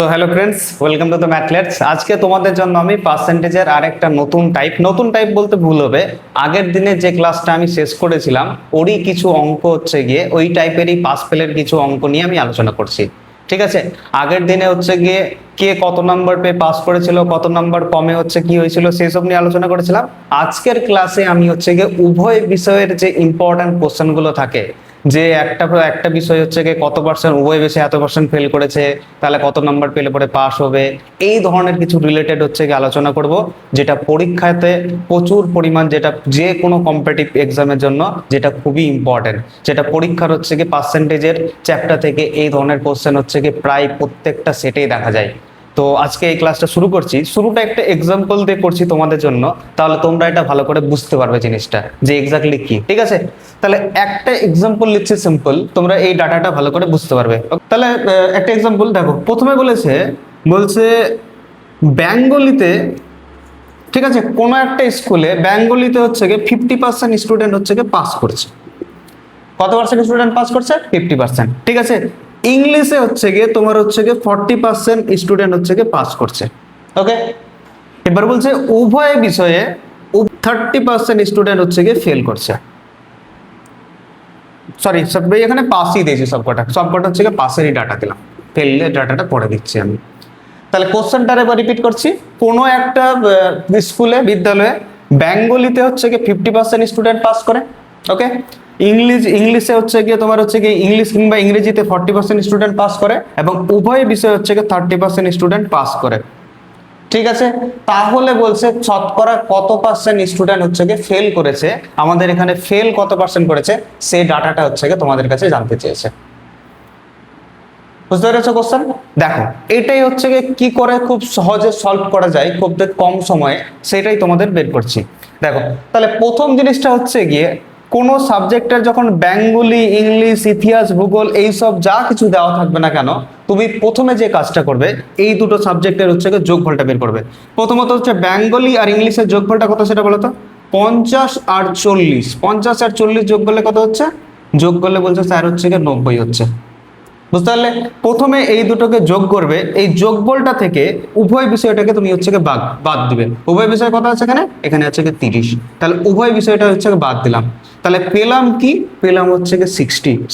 তো hello friends, welcome to the Mathletes. আজকে তোমাদের জন্য আমি পার্সেন্টেজের আরেকটা নতুন টাইপ বলতে ভুল হবে। আগের দিনে যে ক্লাসটা আমি শেষ করেছিলাম ওরই কিছু অঙ্ক হচ্ছে গিয়ে ওই টাইপেরই পাস ফেলের কিছু অঙ্ক নিয়ে আমি আলোচনা করছি। ঠিক আছে, আগের দিনে হচ্ছে গিয়ে কে কত নাম্বার পেয়ে পাস করেছিল, কত নাম্বার কমে হচ্ছে কি হয়েছিল সেই সব নিয়ে আলোচনা করেছিলাম। আজকের ক্লাসে আমি হচ্ছে গিয়ে উভয় বিষয়ের যে ইম্পর্টেন্ট কোশ্চেনগুলো থাকে, যে একটা বিষয় হচ্ছে গিয়ে কত পার্সেন্ট উভয় বিষয়ে এত পার্সেন্ট ফেল করেছে, তাহলে কত নাম্বার পেলে পরে পাস হবে, এই ধরনের কিছু রিলেটেড হচ্ছে গিয়ে আলোচনা করব, যেটা পরীক্ষাতে প্রচুর পরিমাণ, যেটা যে কোনো কম্পিটিটিভ এক্সামের জন্য যেটা খুবই ইম্পর্টেন্ট, যেটা পরীক্ষার হচ্ছে গিয়ে পার্সেন্টেজের চ্যাপ্টার থেকে এই ধরনের কোশ্চেন হচ্ছে গিয়ে প্রায় প্রত্যেকটা সেটেই দেখা যায়। তো আজকে এই ক্লাসটা শুরু করছি, শুরুটা একটা এক্সাম্পল দিয়ে করছি তোমাদের জন্য, তাহলে তোমরা এটা ভালো করে বুঝতে পারবে জিনিসটা যে এক্স্যাক্টলি কি। ঠিক আছে, তাহলে একটা এক্সাম্পল লিখছি সিম্পল, তোমরা এই ডাটাটা ভালো করে বুঝতে পারবে। তাহলে একটা এক্সাম্পল দেখো, প্রথমে বলছে বেঙ্গলিতে, ঠিক আছে, কোনো একটা স্কুলে বেঙ্গলিতে হচ্ছে গিয়ে 50% স্টুডেন্ট হচ্ছে গিয়ে পাস করছে। কত পার্সেন্ট স্টুডেন্ট পাস করছে? 50%। ঠিক আছে, ইংলিশে হচ্ছে গিয়ে তোমার হচ্ছে গিয়ে 40% স্টুডেন্ট হচ্ছে গিয়ে পাস করছে। ওকে, এবার বলছে উভয় বিষয়ে 30% স্টুডেন্ট হচ্ছে গিয়ে ফেল করছে। সরি, সব এখানে পাসই দিয়েছি, সবকটা হচ্ছে গিয়ে পাসেরই ডাটা দিলাম, ফেলের ডাটাটা পরে দিচ্ছি আমি। তাহলে কোশ্চেনটা এবার রিপিট করছি, কোনো একটা বিদ্যালয়ে বেঙ্গলিতে হচ্ছে গিয়ে 50% স্টুডেন্ট পাস করে। ওকে, ইংলিশে হচ্ছে গিয়ে তোমার হচ্ছে গিয়ে ইংলিশ কিংবা ইংরেজিতে 40% স্টুডেন্ট পাস করে, এবং উভয় বিষয় হচ্ছে গিয়ে 30% স্টুডেন্ট পাস করে। ঠিক আছে, তাহলে বলছে শতকরা কত পার্সেন্ট স্টুডেন্ট হচ্ছে গিয়ে ফেল করেছে, আমাদের এখানে ফেল কত পার্সেন্ট করেছে সেই ডাটাটা হচ্ছে গিয়ে তোমাদের কাছে জানতে চেয়েছে। বুঝতে পেরেছো কোশ্চেন? দেখো, এটাই হচ্ছে গিয়ে কি করে খুব সহজে সলভ করা যায় খুব কম সময়ে, সেটাই তোমাদের বের করছি। দেখো, তাহলে প্রথম জিনিসটা হচ্ছে গিয়ে কোনো সাবজেক্টের যখন বেঙ্গলি, ইংলিশ, ইতিহাস, ভূগোল এইসব যা কিছু দেওয়া থাকবে না কেন, তুমি প্রথমে যে কাজটা করবে এই দুটো সাবজেক্টের হচ্ছে গিয়ে যোগফলটা বের করবে। প্রথমত হচ্ছে বেঙ্গলি আর ইংলিশের যোগফলটা কত সেটা বলো তো। 50 আর 40, 50 আর 40 যোগ করলে কত হচ্ছে? যোগ করলে বলছে স্যার হচ্ছে গিয়ে 90 হচ্ছে। বুঝতে পারলে? প্রথমে এই দুটোকে যোগ করবে, এই যোগফলটা থেকে উভয় বিষয়টাকে তুমি হচ্ছে গিয়ে বাদ দিবে। উভয় বিষয় কত আছে এখানে? এখানে হচ্ছে গিয়ে 30, তাহলে উভয় বিষয়টা হচ্ছে গিয়ে বাদ দিলাম। তাহলে পেলাম কি? পেলাম হচ্ছে গিয়ে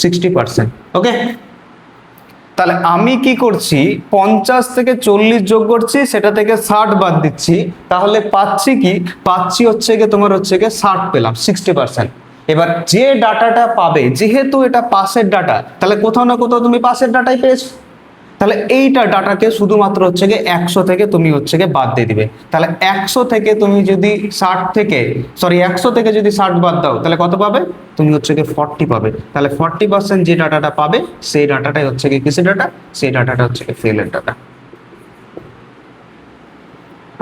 60%। ওকে, তাহলে আমি কি করছি, 50 থেকে 40 যোগ করছি, সেটা থেকে 60 বাদ দিচ্ছি, তাহলে পাচ্ছি কি? পাচ্ছি হচ্ছে গিয়ে তোমার হচ্ছে গিয়ে 60 পেলাম, 60%। এবার যে ডাটাটা পাবে, যেহেতু এটা পাসের ডাটা, তাহলে কোথাও না কোথাও তুমি পাসের ডাটাই পেয়েছো, তাহলে এইটা ডাটাকে শুধুমাত্র হচ্ছে গিয়ে 100 থেকে তুমি হচ্ছে গিয়ে বাদ দিয়ে দিবে। তাহলে 100 থেকে তুমি যদি 100 থেকে যদি 60 বাদ দাও, তাহলে কত পাবে? তুমি হচ্ছে গিয়ে 40 পাবে। তাহলে 40% যে ডাটাটা পাবে সেই ডাটাটাই হচ্ছে গিয়ে কিসের ডাটা? সেই ডাটাটা হচ্ছে গিয়ে ফেলের ডাটা।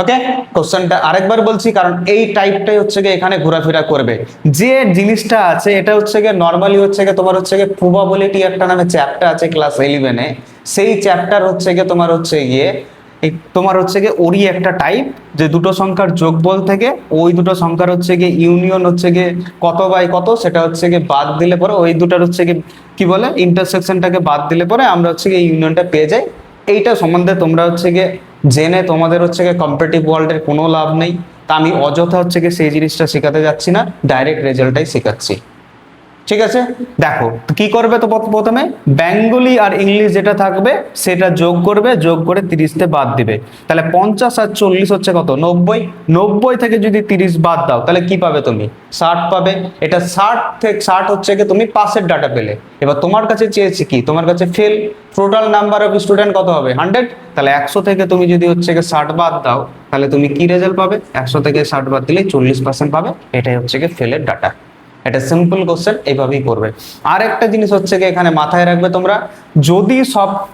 ওকে, কোশ্চেনটা আরেকবার বলছি, কারণ এই টাইপটাই হচ্ছে গিয়ে এখানে ঘোরাফেরা করবে। যে জিনিসটা আছে এটা হচ্ছে গিয়ে নর্মালি হচ্ছে গিয়ে তোমার হচ্ছে গিয়ে প্রবাবিলিটি একটা নামে চ্যাপ্টার আছে ক্লাস 11-এ, সেই চ্যাপ্টার হচ্ছে গিয়ে তোমার হচ্ছে গিয়ে ওরই একটা টাইপ, যে দুটো সংখ্যার যোগফল থেকে ওই দুটো সংখ্যার হচ্ছে গিয়ে ইউনিয়ন হচ্ছে গিয়ে কত বাই কত, সেটা হচ্ছে গিয়ে বাদ দিলে পরে ওই দুটার হচ্ছে গিয়ে কি বলে ইন্টারসেকশনটাকে বাদ দিলে পরে আমরা হচ্ছে গিয়ে ইউনিয়নটা পেয়ে যাই। এইটা সম্বন্ধে তোমরা হচ্ছে গিয়ে জেনে তোমাদের হচ্ছে গিয়ে কম্পিটিটিভ ওয়ার্ল্ডের কোনো লাভ নেই, তা আমি অযথা হচ্ছে গিয়ে সেই জিনিসটা শেখাতে যাচ্ছি না, ডাইরেক্ট রেজাল্টটাই শেখাচ্ছি। ঠিক আছে, দেখো কি করবে, তো প্রথমে বেঙ্গলি আর ইংলিশ যেটা থাকবে সেটা যোগ করবে, যোগ করে 30তে বাদ দিবে। তাহলে 50 আর 40 হচ্ছে কত? 90। 90 থেকে যদি 30 বাদ দাও তাহলে কি পাবে? তুমি 60 পাবে। এটা 60 থেকে 60 হচ্ছে কি তুমি পাসের ডাটা পেলে। এবার তোমার কাছে চেয়েছি কি? তোমার কাছে fail. Total number of student কত হবে? 100। তাহলে 100 থেকে তুমি যদি হচ্ছে 60 বাদ দাও, তাহলে তুমি কি রেজাল্ট পাবে? 100 থেকে 60 বাদ দিলে 40% পাবে। এটাই হচ্ছে কি ফেলের ডাটা। এটা সিম্পল কোশ্চেন, এইভাবেই করবে। আর একটা জিনিস হচ্ছে কি এখানে মাথায় রাখবে তোমরা, যদি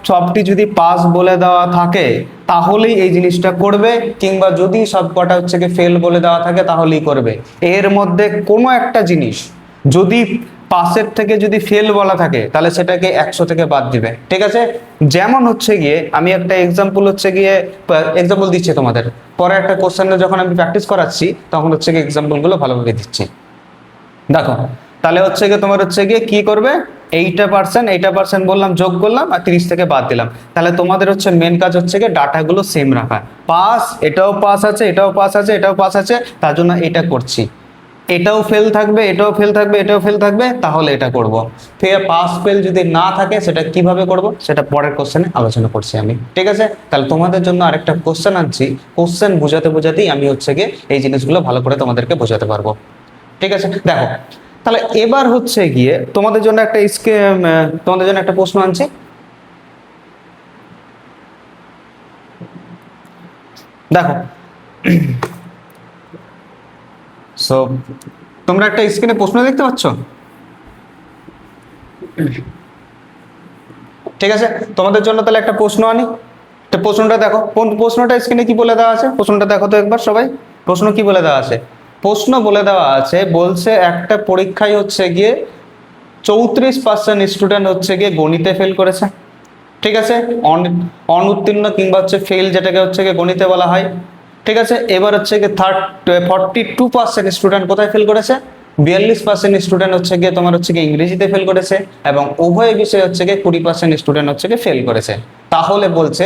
সবটি যদি পাস বলে দেওয়া থাকে তাহলেই এই জিনিসটা করবে, কিংবা যদি সব কটা হচ্ছে কি ফেল বলে দেওয়া থাকে তাহলেই করবে। এর মধ্যে কোনো একটা জিনিস যদি পাসের থেকে যদি ফেল বলা থাকে তাহলে সেটাকে 100 থেকে বাদ দিবে। ঠিক আছে, যেমন হচ্ছে গিয়ে আমি একটা এক্সাম্পল দিচ্ছি তোমাদের, পরে একটা কোশ্চেনে যখন আমি প্র্যাকটিস করাচ্ছি তখন হচ্ছে গিয়ে এক্সাম্পলগুলো ভালোভাবে দিচ্ছি। দেখো, তাহলে হচ্ছে গিয়ে তোমার হচ্ছে গিয়ে কি করবে, এইটা পার্সেন্ট বললাম, যোগ করলাম আর 30 থেকে বাদ দিলাম। তাহলে তোমাদের হচ্ছে মেন কাজ হচ্ছে কি ডাটাগুলো সেম রাখা। পাস, এটাও পাস আছে, এটাও পাস আছে, এটাও পাস আছে, তার জন্য এটা করছি। এটাও ফেল থাকবে, এটাও ফেল থাকবে, এটাও ফেল থাকবে, তাহলে এটা করব। পাস ফেল যদি না থাকে সেটা কিভাবে করব সেটা পরের কোশ্চেনে আলোচনা করছি আমি, ঠিক আছে? তাহলে তোমাদের জন্য আরেকটা কোশ্চেন আনছি, কোশ্চেন বোঝাতেই আমি হচ্ছে গিয়ে এই জিনিসগুলো ভালো করে তোমাদেরকে বোঝাতে পারবো, ঠিক আছে? দেখো, তাহলে এবার হচ্ছে গিয়ে তোমাদের জন্য একটা প্রশ্ন আনছি। দেখো, সো তোমরা একটা স্ক্রিনে প্রশ্ন দেখতে পাচ্ছ, ঠিক আছে? তোমাদের জন্য তাহলে একটা প্রশ্ন আনি। তো প্রশ্নটা দেখো, কোন প্রশ্নটা স্ক্রিনে কি বলে দেওয়া আছে, প্রশ্নটা দেখো তো একবার সবাই। প্রশ্ন কি বলে দেওয়া আছে? প্রশ্ন বলে দেওয়া আছে, বলছে একটা পরীক্ষায় হচ্ছে গিয়ে 34% স্টুডেন্ট হচ্ছে গিয়ে গণিতে ফেল করেছে, ঠিক আছে? অনুত্তীর্ণ কিংবা হচ্ছে ফেল, যেটাকে হচ্ছে গিয়ে গণিতে বলা হয়, ঠিক আছে? এবার হচ্ছে গিয়ে 42% স্টুডেন্ট কোথায় ফেল করেছে? 42% স্টুডেন্ট হচ্ছে গিয়ে তোমার হচ্ছে গিয়ে ইংরেজিতে ফেল করেছে, এবং উভয় বিষয় হচ্ছে গিয়ে 20% স্টুডেন্ট হচ্ছে গিয়ে ফেল করেছে। তাহলে বলছে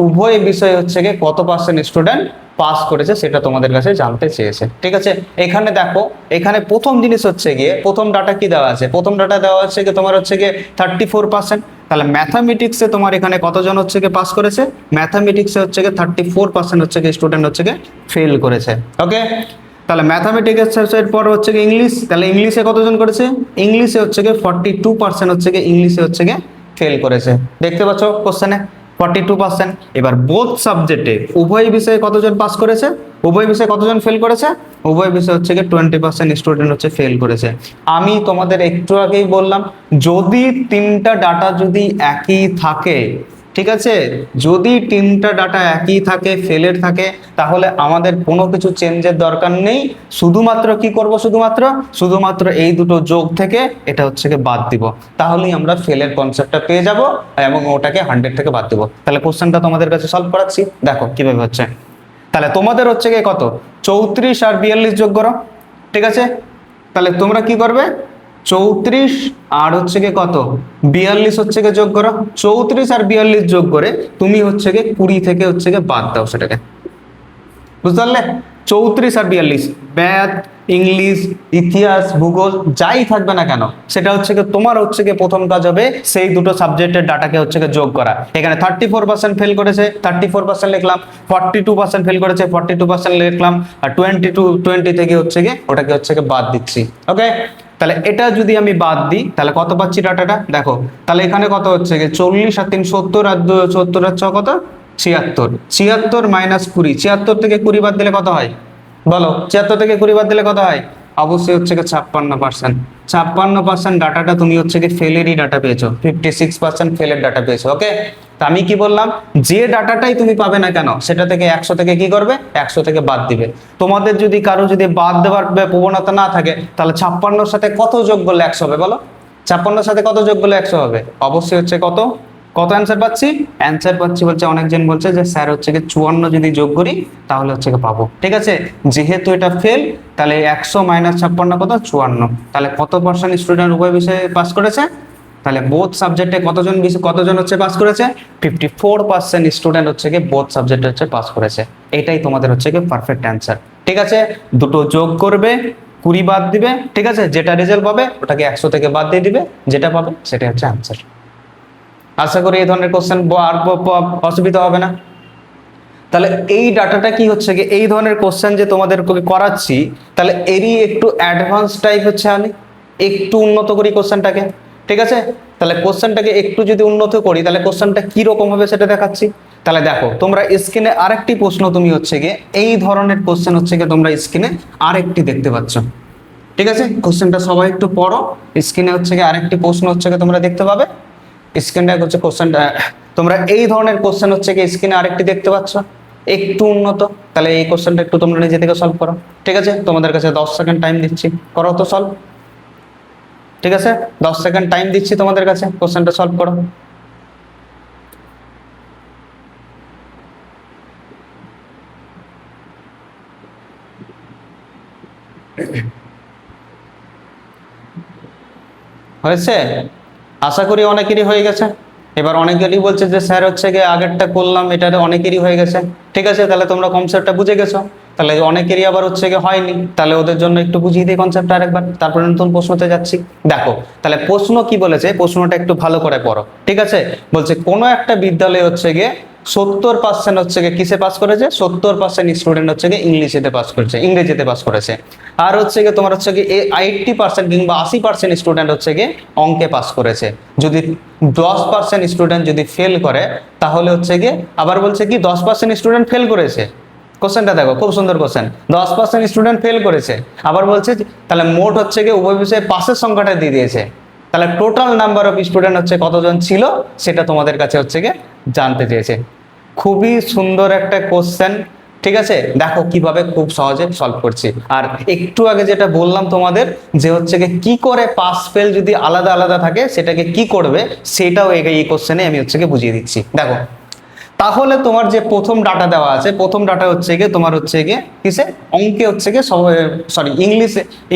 উভয় বিষয় হচ্ছে গিয়ে কত পার্সেন্ট স্টুডেন্ট পাস করেছে সেটা তোমাদের কাছে জানতে চেয়েছে, ঠিক আছে? এখানে দেখো, এখানে প্রথম জিনিস হচ্ছে গিয়ে প্রথম ডাটা কি দেওয়া আছে? প্রথম ডাটা দেওয়া হচ্ছে গিয়ে তোমার হচ্ছে গিয়ে 34%। তাহলে ম্যাথামেটিক্সে তোমার এখানে কতজন হচ্ছে গিয়ে পাস করেছে? ম্যাথামেটিক্সে হচ্ছে গিয়ে 34% হচ্ছে গিয়ে স্টুডেন্ট হচ্ছে গিয়ে ফেল করেছে, ওকে? তাহলে ম্যাথামেটিক্সের পর হচ্ছে গিয়ে ইংলিশ, তাহলে ইংলিশে কতজন করেছে? ইংলিশে হচ্ছে গিয়ে 42% হচ্ছে গিয়ে ইংলিশে হচ্ছে গিয়ে ফেল করেছে, দেখতে পাচ্ছ কোশ্চেনে 42%। এবার বোথ সাবজেক্টে উভয় বিষয়ে কতজন পাস করেছে? উভয় বিষয়ে কতজন ফেল করেছে? উভয় বিষয় হচ্ছে গিয়ে 20% স্টুডেন্ট হচ্ছে ফেল করেছে। আমি তোমাদের একটু আগেই বললাম, যদি তিনটা ডাটা যদি একই থাকে, ঠিক আছে, যদি তিনটা ডাটা একই থাকে, ফেলের থাকে, তাহলে আমাদের কোনো কিছু চেঞ্জের দরকার নেই। শুধুমাত্র কি করব? শুধুমাত্র এই দুটো যোগ থেকে এটা হচ্ছে গিয়ে বাদ দিব, তাহলেই আমরা ফেলের কনসেপ্টটা পেয়ে যাব এবং ওটাকে 100 থেকে বাদ দিব। তাহলে কোশ্চেনটা তোমাদের কাছে সলভ করাচ্ছি, দেখো কিভাবে হচ্ছে। তাহলে তোমাদের হচ্ছে গিয়ে কত? 34 আর 42 যোগ করো, ঠিক আছে? তাহলে তোমরা কি করবে? 34 আর হচ্ছে গিয়ে কত? 42 হচ্ছে গিয়ে যোগ করো। 34 আর 42 যোগ করে তুমি হচ্ছে গিয়ে 20 থেকে হচ্ছে গিয়ে বাদ দাও সেটাকে, বুঝতে পারলে? 34 আর 42 ম্যাথ, ইংলিশ, ইতিহাস, ভূগোল যাই থাকবে না কেন, সেটা হচ্ছে গিয়ে তোমার হচ্ছে গিয়ে প্রথম কাজ হবে সেই দুটো সাবজেক্টের ডাটাকে হচ্ছে গিয়ে যোগ করা। এখানে 34% ফেল করেছে, 34% লিখলাম, 42% ফেল করেছে, 42% লিখলাম, আর 20 থেকে হচ্ছে গিয়ে ওটাকে হচ্ছে গিয়ে বাদ দিচ্ছি, ওকে? তাহলে এটা যদি আমি বাদ দিই তাহলে কত পাচ্ছি ডাটাটা দেখো। তাহলে এখানে কত হচ্ছে গিয়ে 40 আর 3 70 আর 70 আর 6 কত? 76। 76 মাইনাস 20, 76 থেকে 20 বাদ দিলে কত হয় বলো? 76 থেকে 20 বাদ দিলে কত হয়? অবশ্যই হচ্ছে গিয়ে 56%। 56% ডাটাটা তুমি হচ্ছে গিয়ে ফেলেরই ডাটা পেয়েছো, 56% ফেলের ডাটা পেয়েছো, ওকে? তা আমি কি বললাম, যে ডাটাটাই তুমি পাবে না কেন সেটা থেকে 100 থেকে কি করবে? 100 থেকে বাদ দিবে। তোমাদের যদি কারো যদি বাদ দেওয়ার প্রবণতা না থাকে, তাহলে 56-র সাথে কত যোগ করলে 100 হবে বলো? 56-র সাথে কত যোগ করলে 100 হবে? অবশ্যই হচ্ছে কত অ্যান্সার পাচ্ছি? অ্যান্সার পাচ্ছি বলছে, অনেকজন বলছে যে স্যার হচ্ছে কি 54 যদি যোগ করি তাহলে হচ্ছে কি পাবো, ঠিক আছে? যেহেতু এটা ফেল, তাহলে 100 মাইনাস 56 কত? 54। তাহলে কত পার্সেন্ট স্টুডেন্ট উভয় বিষয়ে পাস করেছে? তাহলে বোথ সাবজেক্টে কতজন হচ্ছে পাস করেছে? 54% স্টুডেন্ট হচ্ছে কি বোথ সাবজেক্টে হচ্ছে পাস করেছে। এটাই তোমাদের হচ্ছে কি পারফেক্ট অ্যান্সার, ঠিক আছে? দুটো যোগ করবে, 20 বাদ দিবে, ঠিক আছে? যেটা রেজাল্ট পাবে ওটাকে 100 থেকে বাদ দিয়ে দিবে, যেটা পাবে সেটা হচ্ছে অ্যান্সার। আশা করি এই ধরনের কোশ্চেন আর অসুবিধা হবে না। তাহলে এই ডাটাটা কি হচ্ছে কি, এই ধরনের কোশ্চেন যে তোমাদের করাচ্ছি, তাহলে এরই একটু অ্যাডভান্স টাইপ হচ্ছে, আমি একটু উন্নত করি কোশ্চেনটাকে, ঠিক আছে? তাহলে কোশ্চেনটাকে একটু যদি উন্নত করি তাহলে কোশ্চেনটা কি রকম হবে সেটা দেখাচ্ছি। তাহলে দেখো, তোমরা স্ক্রিনে আরেকটি প্রশ্ন তুমি হচ্ছে গিয়ে এই ধরনের কোশ্চেন হচ্ছে গিয়ে তোমরা স্ক্রিনে আরেকটি দেখতে পাচ্ছ, ঠিক আছে? কোশ্চেনটা সবাই একটু পড়ো। স্ক্রিনে হচ্ছে গিয়ে আরেকটি প্রশ্ন হচ্ছে গিয়ে তোমরা দেখতে পাবে। স্ক্রিনটা হচ্ছে কোশ্চেনটা, তোমরা এই ধরনের কোশ্চেন হচ্ছে কি স্ক্রিনে আরেকটি দেখতে পাচ্ছ, একটু উন্নত। তাহলে এই কোশ্চেনটা একটু তোমরা নিজে থেকে সলভ করো, ঠিক আছে? তোমাদের কাছে 10 সেকেন্ড টাইম দিচ্ছি, করো তো সলভ, ঠিক আছে? 10 সেকেন্ড টাইম দিচ্ছি তোমাদের কাছে, কোশ্চেনটা সলভ করো। হয়েছে? আশা করি অনেকেরই হয়ে গেছে। এবার অনেকেরই বলছে যে স্যার হচ্ছে গিয়ে আগেরটা করলাম, এটা অনেকেরই হয়ে গেছে। ঠিক আছে, তাহলে তোমরা কনসেপ্টটা বুঝে গেছো। তাহলে অনেকেরই আবার হচ্ছে গিয়ে হয়নি, তাহলে ওদের জন্য একটু বুঝিয়ে দিই কনসেপ্টটা আরেকবার, তারপরে নতুন প্রশ্নতে যাচ্ছি। দেখো তাহলে প্রশ্ন কি বলেছে, প্রশ্নটা একটু ভালো করে পড়ো। ঠিক আছে, বলছে কোনো একটা বিদ্যালয়ে হচ্ছে গিয়ে 70% হচ্ছে গিয়ে কিসে পাস করেছে, 70% স্টুডেন্ট হচ্ছে গিয়ে ইংলিশে পাস করেছে, ইংরেজিতে পাস করেছে। আর হচ্ছে গিয়ে তোমার হচ্ছে গিয়ে 80% কিংবা 80% স্টুডেন্ট হচ্ছে গিয়ে অঙ্কে পাস করেছে। যদি 10% স্টুডেন্ট যদি ফেল করে, তাহলে হচ্ছে গিয়ে আবার বলছে কি 10% স্টুডেন্ট ফেল করেছে। কোশ্চেনটা দেখো, খুব সুন্দর কোশ্চেন। 10% স্টুডেন্ট ফেল করেছে, আবার বলছে তাহলে মোট হচ্ছে গিয়ে উভয় বিষয়ে পাসের সংখ্যাটা দিয়ে দিয়েছে। তাহলে টোটাল নাম্বার অফ স্টুডেন্ট হচ্ছে কতজন ছিল, সেটা তোমাদের কাছে হচ্ছে গিয়ে জানতে চেয়েছে। খুবই সুন্দর একটা কোশ্চেন। ঠিক আছে, দেখো কিভাবে খুব সহজে সলভ করছি। আর একটু আগে যেটা বললাম তোমাদের, যে হচ্ছে গিয়ে কি করে পাস ফেল যদি আলাদা আলাদা থাকে সেটাকে কি করবে, সেটাও এই কোশ্চেনে আমি হচ্ছে গিয়ে বুঝিয়ে দিচ্ছি। দেখো তাহলে তোমার যে প্রথম ডাটা দেওয়া আছে, প্রথম ডাটা হচ্ছে গিয়ে তোমার হচ্ছে গিয়ে কিসে, অঙ্কে হচ্ছে গিয়ে সরি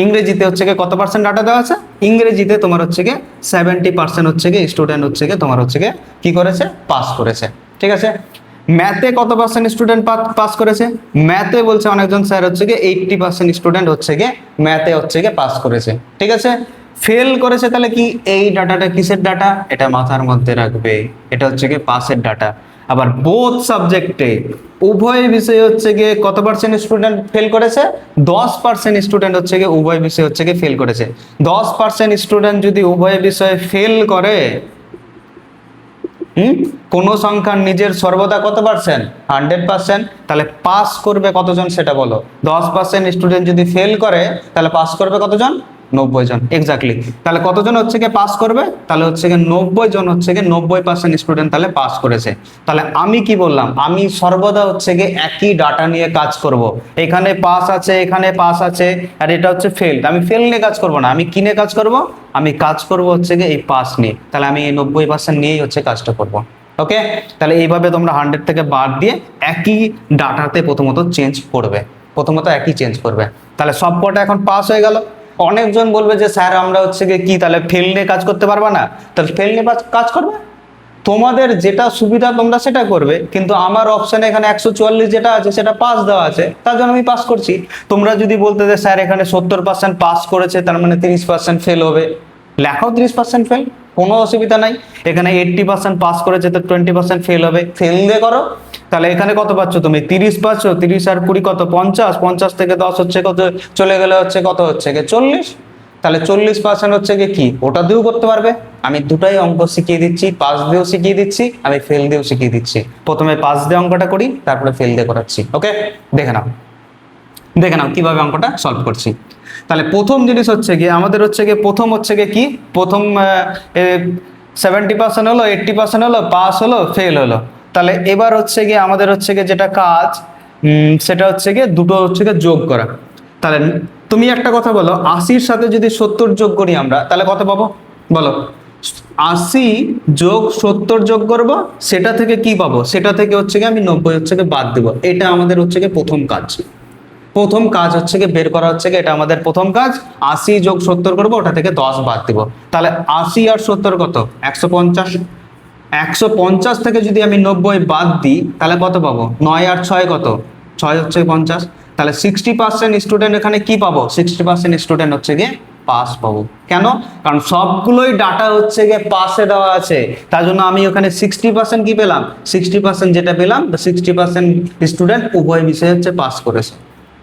ইংরেজিতে হচ্ছে গিয়ে কত পার্সেন্ট ডাটা দেওয়া আছে, ইংরেজিতে তোমার হচ্ছে গিয়ে 70% হচ্ছে গিয়ে স্টুডেন্ট হচ্ছে গিয়ে তোমার হচ্ছে গিয়ে কি করেছে, পাস করেছে। ঠিক আছে, ম্যাথে কত পার্সেন্ট স্টুডেন্ট পাস করেছে, ম্যাথে বলছে অনেকজন স্যার হচ্ছে গিয়ে 80% স্টুডেন্ট হচ্ছে গিয়ে ম্যাথে হচ্ছে গিয়ে পাস করেছে। ঠিক আছে, ফেল করেছে তাহলে কি, এই ডাটাটা কিসের ডাটা, এটা মাথার মধ্যে রাখবে, এটা হচ্ছে গিয়ে পাসের ডাটা। আবার বোথ সাবজেক্টে উভয় বিষয়ে হচ্ছে গিয়ে কত পার্সেন্ট স্টুডেন্ট ফেল করেছে, 10% স্টুডেন্ট হচ্ছে গিয়ে উভয় বিষয়ে হচ্ছে গিয়ে ফেল করেছে। 10% স্টুডেন্ট যদি উভয় বিষয়ে ফেল করে, কোন সংখ্যার নিজের সর্বদা কত পার্সেন্ট, 100%, তাহলে পাস করবে কতজন সেটা বলো। 10% স্টুডেন্ট যদি ফেল করে, তাহলে পাস করবে কতজন, 90 জন। এক্স্যাক্টলি, তাহলে কতজন হচ্ছে গিয়ে পাস করবে, তাহলে হচ্ছে গিয়ে 90 জন হচ্ছে গিয়ে 90% স্টুডেন্ট তাহলে পাস করেছে। তাহলে আমি কি বললাম, আমি সর্বদা হচ্ছে গিয়ে একই ডাটা নিয়ে কাজ করব। এখানে পাস আছে, এখানে পাস আছে, আর এটা হচ্ছে ফেল। আমি ফেল নিয়ে কাজ করব না, আমি কি নিয়ে কাজ করব, আমি কাজ করব হচ্ছে গিয়ে এই পাস নিয়ে। তাহলে আমি এই 90% নিয়েই হচ্ছে কাজটা করব। ওকে, তাহলে এইভাবে তোমরা 100 থেকে বাদ দিয়ে একই ডাটাতে প্রথমত চেঞ্জ করবে, প্রথমত একই চেঞ্জ করবে। তাহলে সব কটা এখন পাস হয়ে গেল। অনেকজন বলবে যে স্যার আমরা হচ্ছে গিয়ে কি তাহলে ফেল নিয়ে কাজ করতে পারবা না, তাহলে ফেল নিয়ে কাজ করবে, তোমাদের যেটা সুবিধা তোমরা সেটা করবে। কিন্তু আমার অপশনে এখানে 144 যেটা আছে সেটা পাস দেওয়া আছে, তার জন্য আমি পাস করছি। তোমরা যদি বলতে যে স্যার এখানে 70% পাস করেছে, তার মানে 30% ফেল হবে, লেখাও 30% ফেল, কোনো অসুবিধা নাই। এখানে 80% পাস করেছে, তো 20% ফেল হবে, ফেল দিয়ে করো। তাহলে এখানে কত পাচ্ছ তুমি, 30 পাচ্ছ, 30 আর 20 কত, 50, 50 থেকে 10 হচ্ছে কত, চলে গেলে হচ্ছে কত হচ্ছে গিয়ে 40। তাহলে 40% হচ্ছে গিয়ে কি, ওটা দিয়েও করতে পারবে। আমি দুটাই অঙ্ক শিখিয়ে দিচ্ছি, পাস দিয়েও শিখিয়ে দিচ্ছি, আমি ফেল দিয়েও শিখিয়ে দিচ্ছি। প্রথমে পাস দিয়ে অঙ্কটা করি, তারপরে ফেল দিয়ে করাচ্ছি। ওকে, দেখে নাও, দেখে নাও কিভাবে অঙ্কটা সলভ করছি। তাহলে প্রথম জিনিস হচ্ছে গিয়ে আমাদের হচ্ছে গিয়ে প্রথম হচ্ছে গিয়ে কি, প্রথম 70% হলো, 80% হলো, পাস হলো, ফেল হলো। তাহলে এবার হচ্ছে গিয়ে আমাদের হচ্ছে গিয়ে যেটা কাজ, সেটা হচ্ছে গিয়ে দুটো হচ্ছে গিয়ে যোগ করা। তাহলে তুমি একটা কথা বলো, 80-র সাথে যদি 70 যোগ করি আমরা, তাহলে কত পাবো বলো। 80 যোগ 70 যোগ করবো, সেটা থেকে কি পাবো, সেটা থেকে হচ্ছে গিয়ে আমি 90 হচ্ছে গিয়ে বাদ দিব। এটা আমাদের হচ্ছে গিয়ে প্রথম কাজ। প্রথম কাজ হচ্ছে গিয়ে বের করা হচ্ছে গিয়ে, এটা আমাদের প্রথম কাজ। 80 যোগ 70 করবো, ওটা থেকে 10 বাদ দিব। তাহলে 80 আর 70 কত, 150। 150 থেকে যদি আমি 90 বাদ দিই, তাহলে কত পাবো, 9 আর 6 কত, 6 হচ্ছে 50। তাহলে 60% স্টুডেন্ট এখানে কি পাবো, 60% স্টুডেন্ট হচ্ছে গিয়ে পাস পাবো। কেন, কারণ সবগুলোই ডাটা হচ্ছে গিয়ে পাসে দেওয়া আছে, তার জন্য আমি ওখানে 60% কি পেলাম, 60% যেটা পেলাম, 60% স্টুডেন্ট উভয় বিষয়ে হচ্ছে পাস করেছে।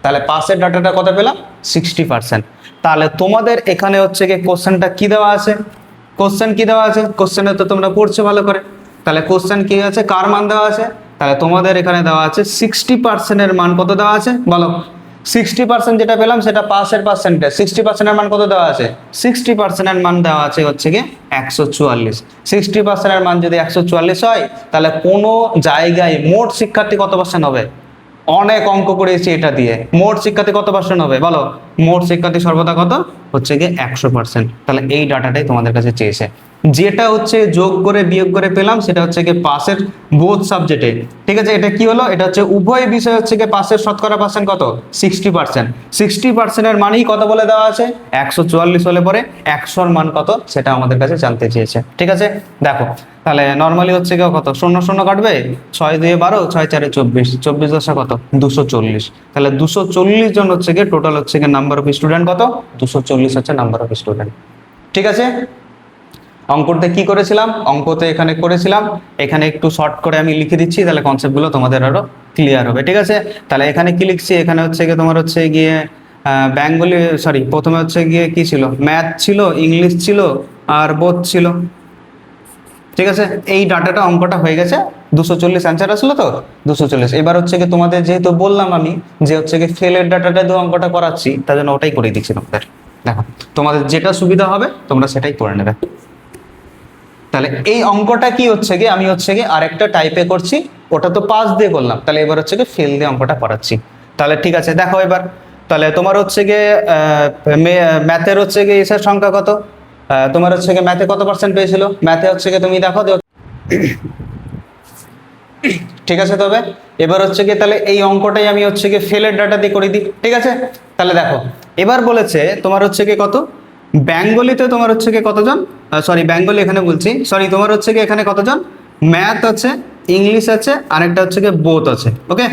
তাহলে পাসের ডাটাটা কত পেলাম, 60%। তাহলে তোমাদের এখানে হচ্ছে গিয়ে কোশ্চেনটা কি দেওয়া আছে, কোশ্চেন কি দেওয়া আছে, কোশ্চেনে তো তোমরা পড়ছো ভালো করে। তাহলে কোশ্চেন কি আছে, কার মান দেওয়া আছে, তাহলে তোমাদের এখানে দেওয়া আছে 60% এর মান কত দেওয়া আছে বলো। 60% যেটা পেলাম সেটা পাসের পার্সেন্টেজ, 60% এর মান কত দেওয়া আছে, 60% এর মান দেওয়া আছে হচ্ছে গিয়ে 144। 60% এর মান যদি 144 হয়, তাহলে কোনো জায়গায় মোট শিক্ষার্থী কত পার্সেন্ট হবে, অনেক অঙ্ক করেছি এটা দিয়ে, মোট শিক্ষার্থী কত পার্সেন্ট হবে বলো, মোট শিক্ষার্থী সর্বদা কত হচ্ছে গিয়ে 100%। তাহলে এই ডাটাটাই তোমাদের কাছে চেয়েছে। যেটা হচ্ছে যোগ করে বিয়োগ করে পেলাম সেটা হচ্ছে কি পাসের বোথ সাবজেক্টে। ঠিক আছে, এটা কি হলো, এটা হচ্ছে উভয় বিষয় হচ্ছে কি পাসের শতকরা পার্সেন্ট কত, 60%। 60%-এর মানই কত বলে দেওয়া আছে, 144 হলে পরে 100-র মান কত সেটা আমাদের কাছে জানতে চেয়েছে। ঠিক আছে, দেখো তাহলে নর্মালি হচ্ছে কি কত, 0 0 কাটবে, 6 2 12, 6 4 24, 24 দশা কত, 240। তাহলে 240 জন হচ্ছে কি টোটাল হচ্ছে কি নাম্বার অফ স্টুডেন্ট কত, 240 হচ্ছে নাম্বার অফ স্টুডেন্ট। ঠিক আছে, অঙ্কতে কি করেছিলাম, অঙ্কতে এখানে করেছিলাম, এখানে একটু শর্ট করে আমি লিখে দিচ্ছি, তাহলে কনসেপ্টগুলো তোমাদের আরো ক্লিয়ার হবে। ঠিক আছে, তাহলে এখানে কি লিখছি, এখানে হচ্ছে গিয়ে তোমার হচ্ছে গিয়ে বেঙ্গলি, সরি প্রথমে হচ্ছে গিয়ে কি ছিল, ম্যাথ ছিল, ইংলিশ ছিল আর বোধ ছিল। ঠিক আছে, এই ডাটাটা অঙ্কটা হয়ে গেছে, 240 অ্যান্সার আসলো তো 240। এবার হচ্ছে কি তোমাদের যেহেতু বললাম আমি যে হচ্ছে কি ফেলের ডাটাটা দিয়ে অঙ্কটা করাচ্ছি, তার জন্য ওটাই করে দিচ্ছি তোমাদের। দেখো তোমাদের যেটা সুবিধা হবে তোমরা সেটাই করে নেবে। তাহলে এই অঙ্কটা কি হচ্ছে কি, আমি হচ্ছে কি আরেকটা টাইপে করছি, ওটা তো পাস দিয়ে করলাম, তাহলে এবার হচ্ছে কি ফেল দিয়ে অঙ্কটা করাচ্ছি। তাহলে ঠিক আছে, দেখো এবার তাহলে তোমার হচ্ছে গিয়ে ম্যাথের হচ্ছে গিয়ে এসের সংখ্যা কত, তোমার হচ্ছে গিয়ে ম্যাথে কত পার্সেন্ট পেয়েছিল, ম্যাথে হচ্ছে গিয়ে তুমি দেখো। ঠিক আছে, তবে এবার হচ্ছে গিয়ে তাহলে এই অঙ্কটাই আমি হচ্ছে গিয়ে ফেলের ডাটা দিয়ে করে দিই। ঠিক আছে, তাহলে দেখো এবার বলেছে তোমার হচ্ছে গিয়ে কত, বেঙ্গলিতে তোমার হচ্ছে গিয়ে কতজন, সরি বেঙ্গলি এখানে বলছি, সরি তোমার হচ্ছে গিয়ে এখানে কতজন, ম্যাথ আছে, ইংলিশ আছে, আরেকটা হচ্ছে গিয়ে বোথ আছে। ওকে,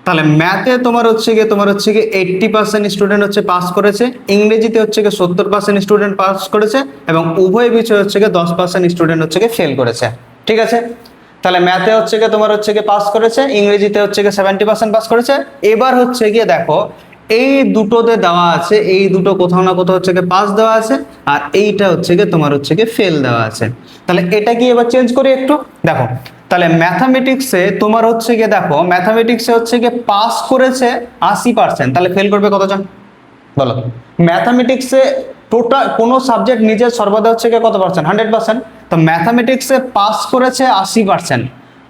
তাহলে ম্যাথে তোমার হচ্ছে গিয়ে 80% স্টুডেন্ট হচ্ছে পাস করেছে, ইংরেজিতে হচ্ছে গিয়ে 70% স্টুডেন্ট পাস করেছে, এবং উভয় বিষয় হচ্ছে গিয়ে 10% স্টুডেন্ট হচ্ছে গিয়ে ফেল করেছে। ঠিক আছে, তাহলে ম্যাথে হচ্ছে গিয়ে তোমার হচ্ছে গিয়ে পাস করেছে, ইংরেজিতে হচ্ছে গিয়ে 70% পাস করেছে। এবার হচ্ছে গিয়ে দেখো এই দুটোতে দেওয়া আছে, এই দুটো কোথাও না কোথাও হচ্ছে গিয়ে পাস দেওয়া আছে, আর এইটা হচ্ছে গিয়ে তোমার হচ্ছে গিয়ে ফেল দেওয়া আছে। তাহলে এটা কি এবার চেঞ্জ করি একটু, দেখো তাহলে ম্যাথামেটিক্সে তোমার হচ্ছে গিয়ে দেখো ম্যাথামেটিক্সে হচ্ছে গিয়ে পাস করেছে 80%, তাহলে ফেল করবে কতজন বলো। ম্যাথামেটিক্সে টোটাল কোনো সাবজেক্ট নিজের সর্বদা হচ্ছে গিয়ে কত পার্সেন্ট, 100%। তো ম্যাথামেটিক্সে পাস করেছে 80%,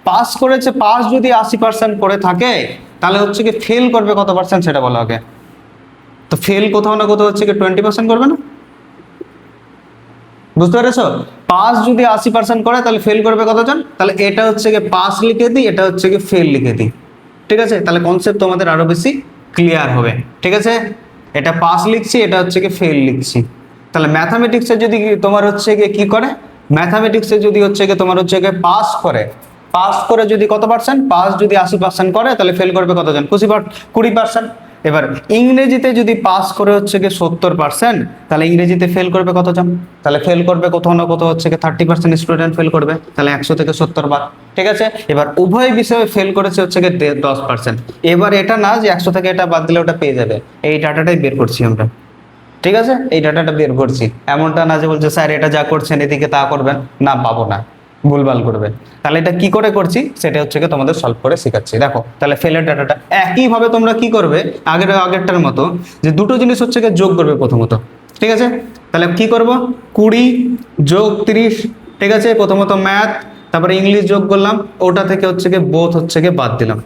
পাস করেছে, পাস যদি 80% করে থাকে তাহলে হচ্ছে কি ফেল করবে কত পার্সেন্ট সেটা বলো আগে। তো ফেল কোথাও না কোথাও হচ্ছে কি 20% করবে না, বুঝতে পেরেছো। পাস যদি 80% করে তাহলে ফেল করবে কতজন, তাহলে এটা হচ্ছে কি পাস লিখে দিই, এটা হচ্ছে কি ফেল লিখে দিই। ঠিক আছে, তাহলে কনসেপ্ট তোমাদের আরো বেশি ক্লিয়ার হবে। ঠিক আছে, এটা পাস লিখছি, এটা হচ্ছে কি ফেল লিখছি। তাহলে ম্যাথামেটিক্সে যদি তোমার হচ্ছে গিয়ে কি করে, ম্যাথামেটিক্সে যদি হচ্ছে গিয়ে তোমার হচ্ছে গিয়ে পাস করে, পাস করে যদি কত পার্সেন্ট, পাস যদি 80% করে তাহলে ফেল করবে কতজন, 20%। এবার ইংরেজিতে যদি পাস করে হচ্ছে গিয়ে 70%, তাহলে ইংরেজিতে ফেল করবে কতজন, তাহলে ফেল করবে কোথাও না কোথাও হচ্ছে গিয়ে 30% স্টুডেন্ট ফেল করবে, তাহলে 100 থেকে 70 বার। ঠিক আছে, এবার উভয় বিষয়ে ফেল করেছে হচ্ছে গিয়ে 10%। এবার এটা না যে 100 থেকে এটা বাদ দিলে ওটা পেয়ে যাবে, এই ডাটাটাই বের করছি আমরা। ঠিক আছে, এই ডাটাটা বের করছি, এমনটা না যে বলছে স্যার এটা যা করছেন এদিকে তা করবেন না, পাবো না, ভুলভাল করবে। তাহলে এটা কি করে করছি সেটা হচ্ছে কি তোমাদের সলভ করে শেখাচ্ছি। দেখো তাহলে ফেলের ডাটাটা একইভাবে তোমরা কি করবে, আগেরটার মতো, যে দুটো জিনিস হচ্ছে কি যোগ করবে প্রথমত। ঠিক আছে, তাহলে কি করব, 20 যোগ 30। ঠিক আছে, প্রথমত ম্যাথ, তারপরে ইংলিশ যোগ করলাম, ওটা থেকে হচ্ছে কি বোথ হচ্ছে কি বাদ দিলাম।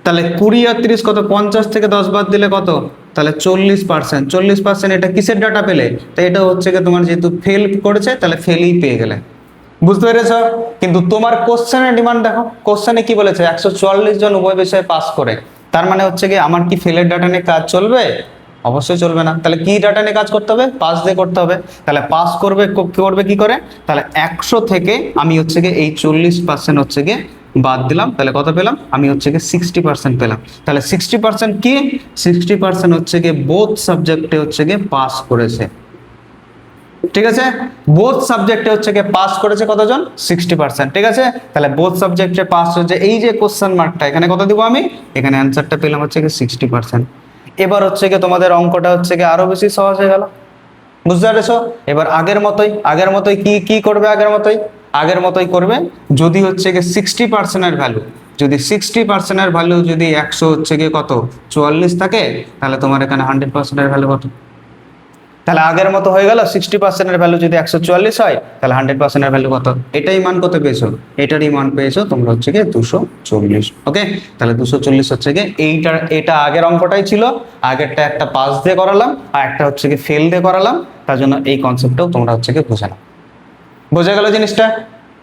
তাহলে 20 আর 30 কত, 50 থেকে 10 বাদ দিলে কত, তাহলে 40%। 40% এটা কিসের ডাটা পেলে, তো এটা হচ্ছে কি তোমার যেহেতু ফেল করেছে তাহলে ফেলই পেয়ে গেলে, বুঝতে পেরেছ। কিন্তু তোমার কোশ্চেনের ডিমান্ড দেখো, কোশ্চেনে কি বলেছে, 144 জন উভয় বিষয়ে পাস করে, তার মানে হচ্ছে কি আমার কি ফেলের ডাটা নিয়ে কাজ চলবে, অবশ্যই চলবে না। তাহলে কি ডাটা নিয়ে কাজ করতে হবে, পাস দিয়ে করতে হবে। তাহলে পাস করবে কি করে, তাহলে 100 থেকে আমি হচ্ছে গিয়ে এই 40% হচ্ছে গিয়ে বাদ দিলাম, তাহলে কত পেলাম, আমি হচ্ছে গিয়ে 60% পেলাম। তাহলে 60% কি, 60% হচ্ছে গিয়ে বোথ সাবজেক্টে হচ্ছে গিয়ে পাস করেছে। ঠিক আছে, বোথ সাবজেক্টে হচ্ছে গিয়ে পাস করেছে কতজন, 60%। ঠিক আছে, তাহলে বোথ সাবজেক্টে পাস হচ্ছে, এই যে কোশ্চেন মার্কটা এখানে কত দিব আমি, এখানে অ্যান্সারটা পেলাম হচ্ছে গিয়ে 60%। এবার হচ্ছে গিয়ে তোমাদের অঙ্কটা হচ্ছে গিয়ে আরো বেশি সহজ হয়ে গেল, বুঝতে পেরেছো। এবার আগের মতোই কি করবে, আগের মতোই করবে। যদি হচ্ছে গিয়ে 60%-এর ভ্যালু, যদি 60%-এর ভ্যালু যদি 100 হচ্ছে গিয়ে কত 44 থাকে, তাহলে তোমার এখানে 100%-এর ভ্যালু কত, তাহলে আগের মতো হয়ে গেল। 60%-এর ভ্যালু যদি 144 হয় তাহলে 100%-এর ভ্যালু কত, এটাই মান কত পেয়েছো, এটারই মান পেয়েছো তোমরা হচ্ছে গিয়ে 240। ওকে, তাহলে 240 হচ্ছে গিয়ে এটা আগের অঙ্কটাই ছিল, আগেরটা একটা পাস দিয়ে করালাম আর একটা হচ্ছে গিয়ে ফেল দিয়ে করালাম, তার জন্য এই কনসেপ্টটাও তোমরা হচ্ছে গিয়ে বুঝে নাও। বোঝা গেল জিনিসটা?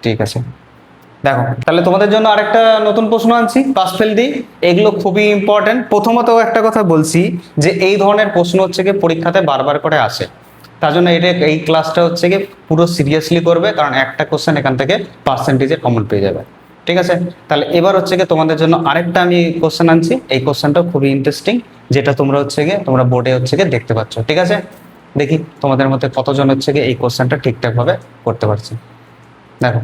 ঠিক আছে, দেখো তাহলে তোমাদের জন্য আরেকটা নতুন প্রশ্ন আনছি, পাস ফেল দি। এগুলো খুবই ইম্পর্টেন্ট। প্রথমত একটা কথা বলছি যে এই ধরনের প্রশ্ন হচ্ছে কি পরীক্ষাতে বারবার করে আসে, তার জন্য এই ক্লাসটা হচ্ছে কি পুরো সিরিয়াসলি করবে, কারণ একটা কোশ্চেন এখান থেকে পার্সেন্টেজে কমন পেয়ে যাবে। ঠিক আছে, তাহলে এবার হচ্ছে কি তোমাদের জন্য আরেকটা আমি কোশ্চেন আনছি। এই কোশ্চেনটা খুবই ইন্টারেস্টিং, যেটা তোমরা হচ্ছে কি তোমরা বোর্ডে হচ্ছে কি দেখতে পাচ্ছ। ঠিক আছে, দেখি তোমাদের মধ্যে কতজন হচ্ছে কি এই কোশ্চেনটা ঠিকঠাক ভাবে করতে পারছে। দেখো,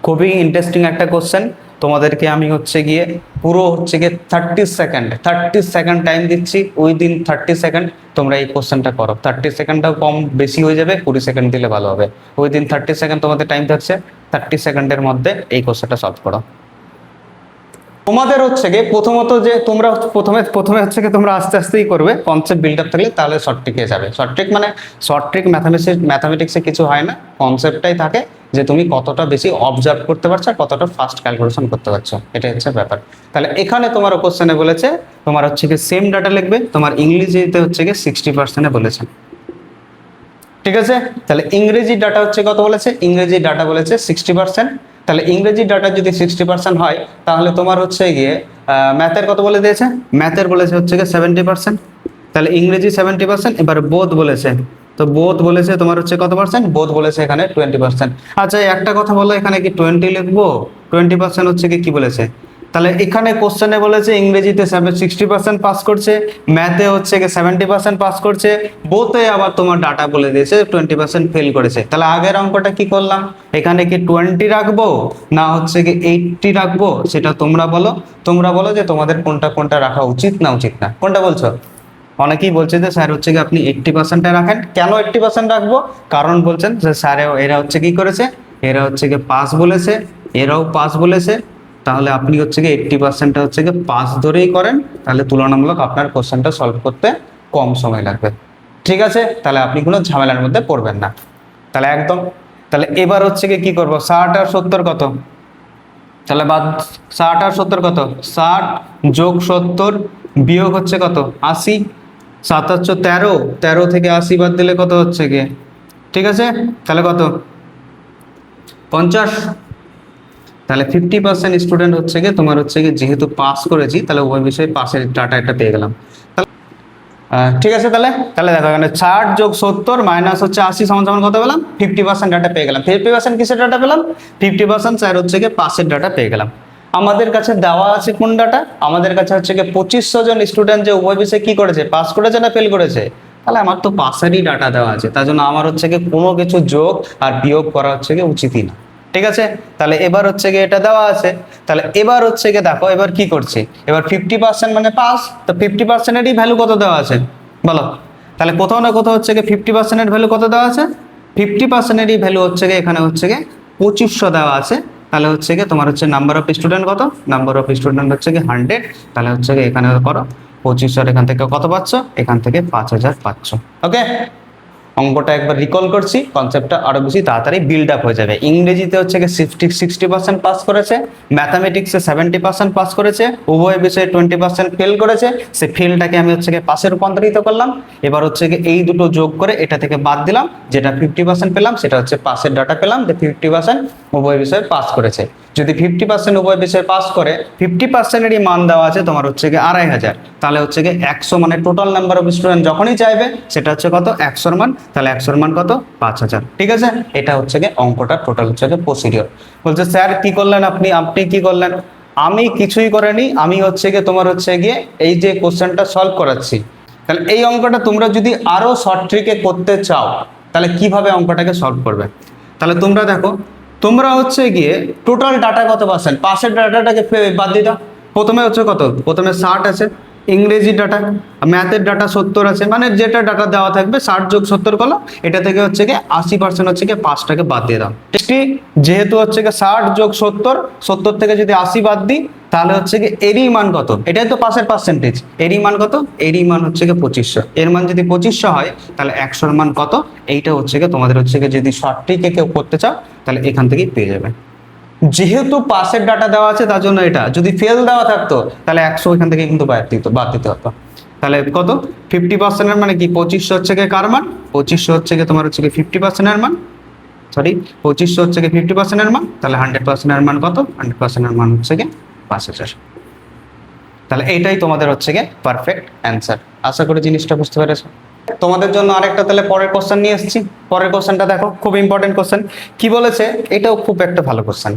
খুবই ইন্টারেস্টিং একটা কোশ্চেন। তোমাদেরকে আমি হচ্ছে গিয়ে পুরো হচ্ছে গিয়ে 30 সেকেন্ড টাইম দিচ্ছি। উইদিন 30 সেকেন্ড তোমরা এই কোশ্চেনটা করো। 30 সেকেন্ডটাও কম বেশি হয়ে যাবে, 20 সেকেন্ড দিলে ভালো হবে। উইদিন 30 সেকেন্ড তোমাদের টাইম থাকছে, 30 সেকেন্ডের মধ্যে এই কোশ্চেনটা সলভ করো। তোমাদের হচ্ছে গিয়ে প্রথমত যে তোমরা প্রথমে হচ্ছে গিয়ে তোমরা আস্তে আস্তেই করবে, কনসেপ্ট বিল্ড আপ থাকলে তাহলে শর্ট ট্রিকে যাবে। শর্ট ট্রিক ম্যাথামেটিক্সে কিছু হয় না, কনসেপ্টটাই থাকে যে তুমি কতটা বেশি অবজার্ভ করতে পারছো আর কতটা ফাস্ট ক্যালকুলেশন করতে পারছো, এটাই হচ্ছে ব্যাপার। তাহলে এখানে তোমার কোশ্চেনে বলেছে তোমার হচ্ছে গিয়ে সেম ডাটা লিখবে, তোমার ইংরেজিতে হচ্ছে গিয়ে 60% বলেছে। ঠিক আছে, তাহলে ইংরেজি ডাটা হচ্ছে কত বলেছে? ইংরেজি ডাটা বলেছে 60%। তাহলে ইংরেজি ডাটা যদি 60% হয়, তাহলে তোমার হচ্ছে গিয়ে ম্যাথের কত বলে দিয়েছে? ম্যাথের বলেছে হচ্ছে গিয়ে 70%। তাহলে ইংরেজি 70%। এবার বোধ বলেছে, তো বোধ বলেছে তোমার হচ্ছে কত পার্সেন্ট? বোধ বলেছে এখানে 20%। আচ্ছা, একটা কথা বলো, এখানে কি 20 লিখবো? 20% হচ্ছে কি বলেছে? তাহলে এখানে কোশ্চেনে বলেছে ইংরেজিতে 60% পাস করছে, ম্যাথে হচ্ছে গিয়ে 70% পাস করছে, বোথে আবার তোমার ডাটা বলে দিয়েছে 20% ফেল করেছে। তাহলে আগের অঙ্কটা কি করলাম? এখানে কি 20 রাখবো না হচ্ছে কি 80 রাখবো? সেটা তোমরা বলো। তোমরা বলো যে তোমাদের কোনটা কোনটা রাখা উচিত না উচিত না, কোনটা বলছো? অনেকেই বলছে যে স্যার হচ্ছে কি আপনি 80% রাখেন। কেন 80% রাখবো? কারণ বলছেন যে স্যার এরা হচ্ছে কি করেছে, এরা হচ্ছে কি পাস বলেছে, এরাও পাস বলেছে, তাহলে আপনি হচ্ছে কি 80%টা হচ্ছে কি পাস ধরেই করেন, তাহলে তুলনামূলক আপনার কোশ্চেনটা সলভ করতে কম সময় লাগবে। ঠিক আছে, তাহলে আপনি কোনো ঝামেলার মধ্যে পড়বেন না, তাহলে একদম। তাহলে এবার হচ্ছে কি করবো? 60 আর 70 কত? তাহলে বাদ 60 আর 70 কত? 60 যোগ 70 বিয়োগ হচ্ছে কত? 80। 7 হচ্ছে 13, 13 থেকে 80 বাদ দিলে কত হচ্ছে গিয়ে? ঠিক আছে, তাহলে কত? 50। তাহলে 50% স্টুডেন্ট হচ্ছে গিয়ে তোমার হচ্ছে গিয়ে যেহেতু পাস করেছি, তাহলে ওই বিষয়ে পাসের ডাটা একটা পেয়ে গেলাম। ঠিক আছে, তাহলে তাহলে দেখো এখানে 60 যোগ 70 মাইনাস হচ্ছে 80 সমান সমান কত পেলাম? 50% ডাটা পেয়ে গেলাম। 50% কিসের ডাটা পেলাম? 50% স্যার হচ্ছে গিয়ে পাসের ডাটা পেয়ে গেলাম। আমাদের কাছে দেওয়া আছে কোন ডাটা? আমাদের কাছে হচ্ছে গিয়ে 2500 জন স্টুডেন্ট যে উভয় বিষয়ে কি করেছে, পাস করেছে না ফেল করেছে। তাহলে আমার তো পাসেরই ডাটা দেওয়া আছে, তার জন্য আমার হচ্ছে গিয়ে কোনো কিছু যোগ আর বিয়োগ করা হচ্ছে গিয়ে উচিতই না। ঠিক আছে, তাহলে এবার হচ্ছে গিয়ে এটা দেওয়া আছে, তাহলে এবার হচ্ছে গিয়ে দেখো এবার কি করছি, এবার 50% মানে পাস, তো 50%-এরই ভ্যালু কত দেওয়া আছে বলো? তাহলে কোথাও না কোথাও হচ্ছে গিয়ে 50%-এর ভ্যালু কত দেওয়া আছে? 50%-এরই ভ্যালু হচ্ছে গিয়ে এখানে হচ্ছে গিয়ে 2500 দেওয়া আছে। তাহলে হচ্ছে গিয়ে তোমার হচ্ছে নাম্বার অফ স্টুডেন্ট কত? নাম্বার অফ স্টুডেন্ট হচ্ছে গিয়ে 100। তাহলে হচ্ছে গিয়ে এখানে করো 2500, এখান থেকে কত পাচ্ছ? এখান থেকে 5000 পাচ্ছ। ওকে, অঙ্কটা একবার রিকল করছি, কনসেপ্টটা আরো বেশি তাড়াতাড়ি বিল্ড আপ হয়ে যাবে। ইংরেজিতে হচ্ছে গিয়ে 60% পাস করেছে, ম্যাথামেটিক্সে 70% পাস করেছে, উভয় বিষয়ে 20% ফেল করেছে। সে ফেলটাকে আমি হচ্ছে গিয়ে পাসে রূপান্তরিত করলাম। এবার হচ্ছে গিয়ে এই দুটো যোগ করে এটা থেকে বাদ দিলাম, যেটা 50% পেলাম সেটা হচ্ছে পাসের ডাটা পেলাম, যে 50% উভয় বিষয়ে পাস করেছে। যদি 50% উভয় বিষয়ে পাস করে, 50%-এরই মান দেওয়া আছে তোমার হচ্ছে গিয়ে 2500, তাহলে হচ্ছে গিয়ে 100 মানে টোটাল নাম্বার অফ স্টুডেন্ট যখনই চাইবে সেটা হচ্ছে কত? 100-র মান। তাহলে 100-র মান কত? 5000। ঠিক আছে, এটা হচ্ছে গিয়ে অঙ্কটা টোটাল হচ্ছে গিয়ে প্রসিডিওর। বলছে স্যার কি করলেন আপনি? আপনি কি করলেন? আমি কিছুই করিনি, আমি হচ্ছে গিয়ে তোমার হচ্ছে গিয়ে এই যে কোশ্চেনটা সলভ করাচ্ছি। তাহলে এই অঙ্কটা তোমরা যদি আরো শর্ট ট্রিকে করতে চাও, তাহলে কিভাবে অঙ্কটাকে সলভ করবে? তাহলে তোমরা দেখো, তোমরা হচ্ছে গিয়ে টোটাল ডাটা কত পাচ্ছেন? পাসের ডাটাটাকে বাদ দিয়ে দাও। প্রথমে হচ্ছে কত? প্রথমে 60 আছে ইংরেজি ডাটা, ম্যাথের ডাটা 70 আছে, মানে যেটা ডাটা দেওয়া থাকবে 60 যোগ 70 করলো, এটা থেকে হচ্ছে গিয়ে 80% হচ্ছে গিয়ে পাঁচটাকে বাদ দিয়ে দাও। যেহেতু হচ্ছে গিয়ে 60 যোগ 70, 70 থেকে যদি 80 বাদ দিই, তাহলে হচ্ছে গিয়ে এরই মান কত? এটাই তো পাসের পার্সেন্টেজ। এরই মান কত? এরই মান হচ্ছে গিয়ে 2500। এর মান যদি 2500 হয়, তাহলে 100-র মান কত? এইটা হচ্ছে গিয়ে তোমাদের হচ্ছে গিয়ে যদি শর্ট ট্রিকে কেউ করতে চাও, তাহলে এখান থেকেই পেয়ে যাবে। যেহেতু পাসের ডাটা দেওয়া আছে তার জন্য এটা, যদি ফেল দেওয়া থাকতো তাহলে 100 এখান থেকে কিন্তু বাদ দিতে হতো। তাহলে কত? 50%-এর মানে কি 2500 হচ্ছে গিয়ে কার মান? 2500 হচ্ছে গিয়ে তোমার হচ্ছে গিয়ে 50%-এর মান। সরি 2500 হচ্ছে গিয়ে 50% মান, তাহলে 100% মান কত? 100% মান হচ্ছে গিয়ে 5000। তাহলে এইটাই তোমাদের হচ্ছে গিয়ে পারফেক্ট অ্যান্সার। আশা করি জিনিসটা বুঝতে পেরেছো। তোমাদের জন্য আরেকটা তাহলে পরের কোশ্চেন নিয়ে এসেছি। পরের কোশ্চেনটা দেখো, খুব ইম্পর্টেন্ট কোশ্চেন। কি বলেছে? এটাও খুব একটা ভালো কোশ্চেন,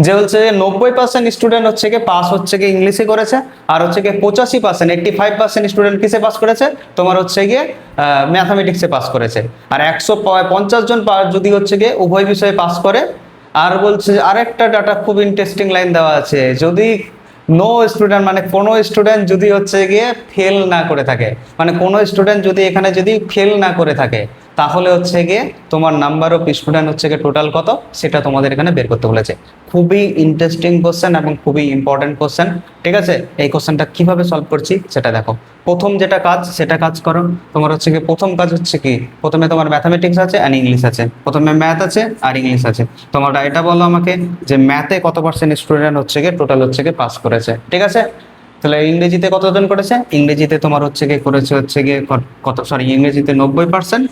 যে হচ্ছে 90% স্টুডেন্ট হচ্ছে গিয়ে পাস হচ্ছে গিয়ে ইংলিশে করেছে, আর হচ্ছে গিয়ে 85% 85% স্টুডেন্ট কিসে পাস করেছে? তোমার হচ্ছে গিয়ে ম্যাথামেটিক্সে পাস করেছে। আর 150 জন যদি হচ্ছে গিয়ে উভয় বিষয়ে পাস করে। আর বলছে আরেকটা ডাটা খুব ইন্টারেস্টিং লাইন দেওয়া আছে, যদি নো স্টুডেন্ট মানে কোনো স্টুডেন্ট যদি হচ্ছে গিয়ে ফেল না করে থাকে, মানে কোনো স্টুডেন্ট যদি এখানে যদি ফেল না করে থাকে, তাহলে হচ্ছে গিয়ে তোমার নাম্বার অফ স্টুডেন্ট হচ্ছে গিয়ে টোটাল কত সেটা তোমাদের এখানে বের করতে বলেছে। খুবই ইন্টারেস্টিং কোশ্চেন এবং খুবই ইম্পর্টেন্ট কোশ্চেন। ঠিক আছে, এই কোশ্চেনটা কিভাবে সলভ করছি সেটা দেখো। প্রথম যেটা কাজ সেটা কাজ করো। তোমার হচ্ছে কি প্রথম কাজ হচ্ছে কি, প্রথমে তোমার ম্যাথামেটিক্স আছে আর ইংলিশ আছে, প্রথমে ম্যাথ আছে আর ইংলিশ আছে। তোমরা এটা বলো আমাকে যে ম্যাথে কত পার্সেন্ট স্টুডেন্ট হচ্ছে গিয়ে টোটাল হচ্ছে গিয়ে পাস করেছে। ঠিক আছে, তাহলে ইংরেজিতে কতজন করেছে? ইংরেজিতে তোমার হচ্ছে গিয়ে করেছে হচ্ছে গিয়ে কত, সরি ইংরেজিতে 90%,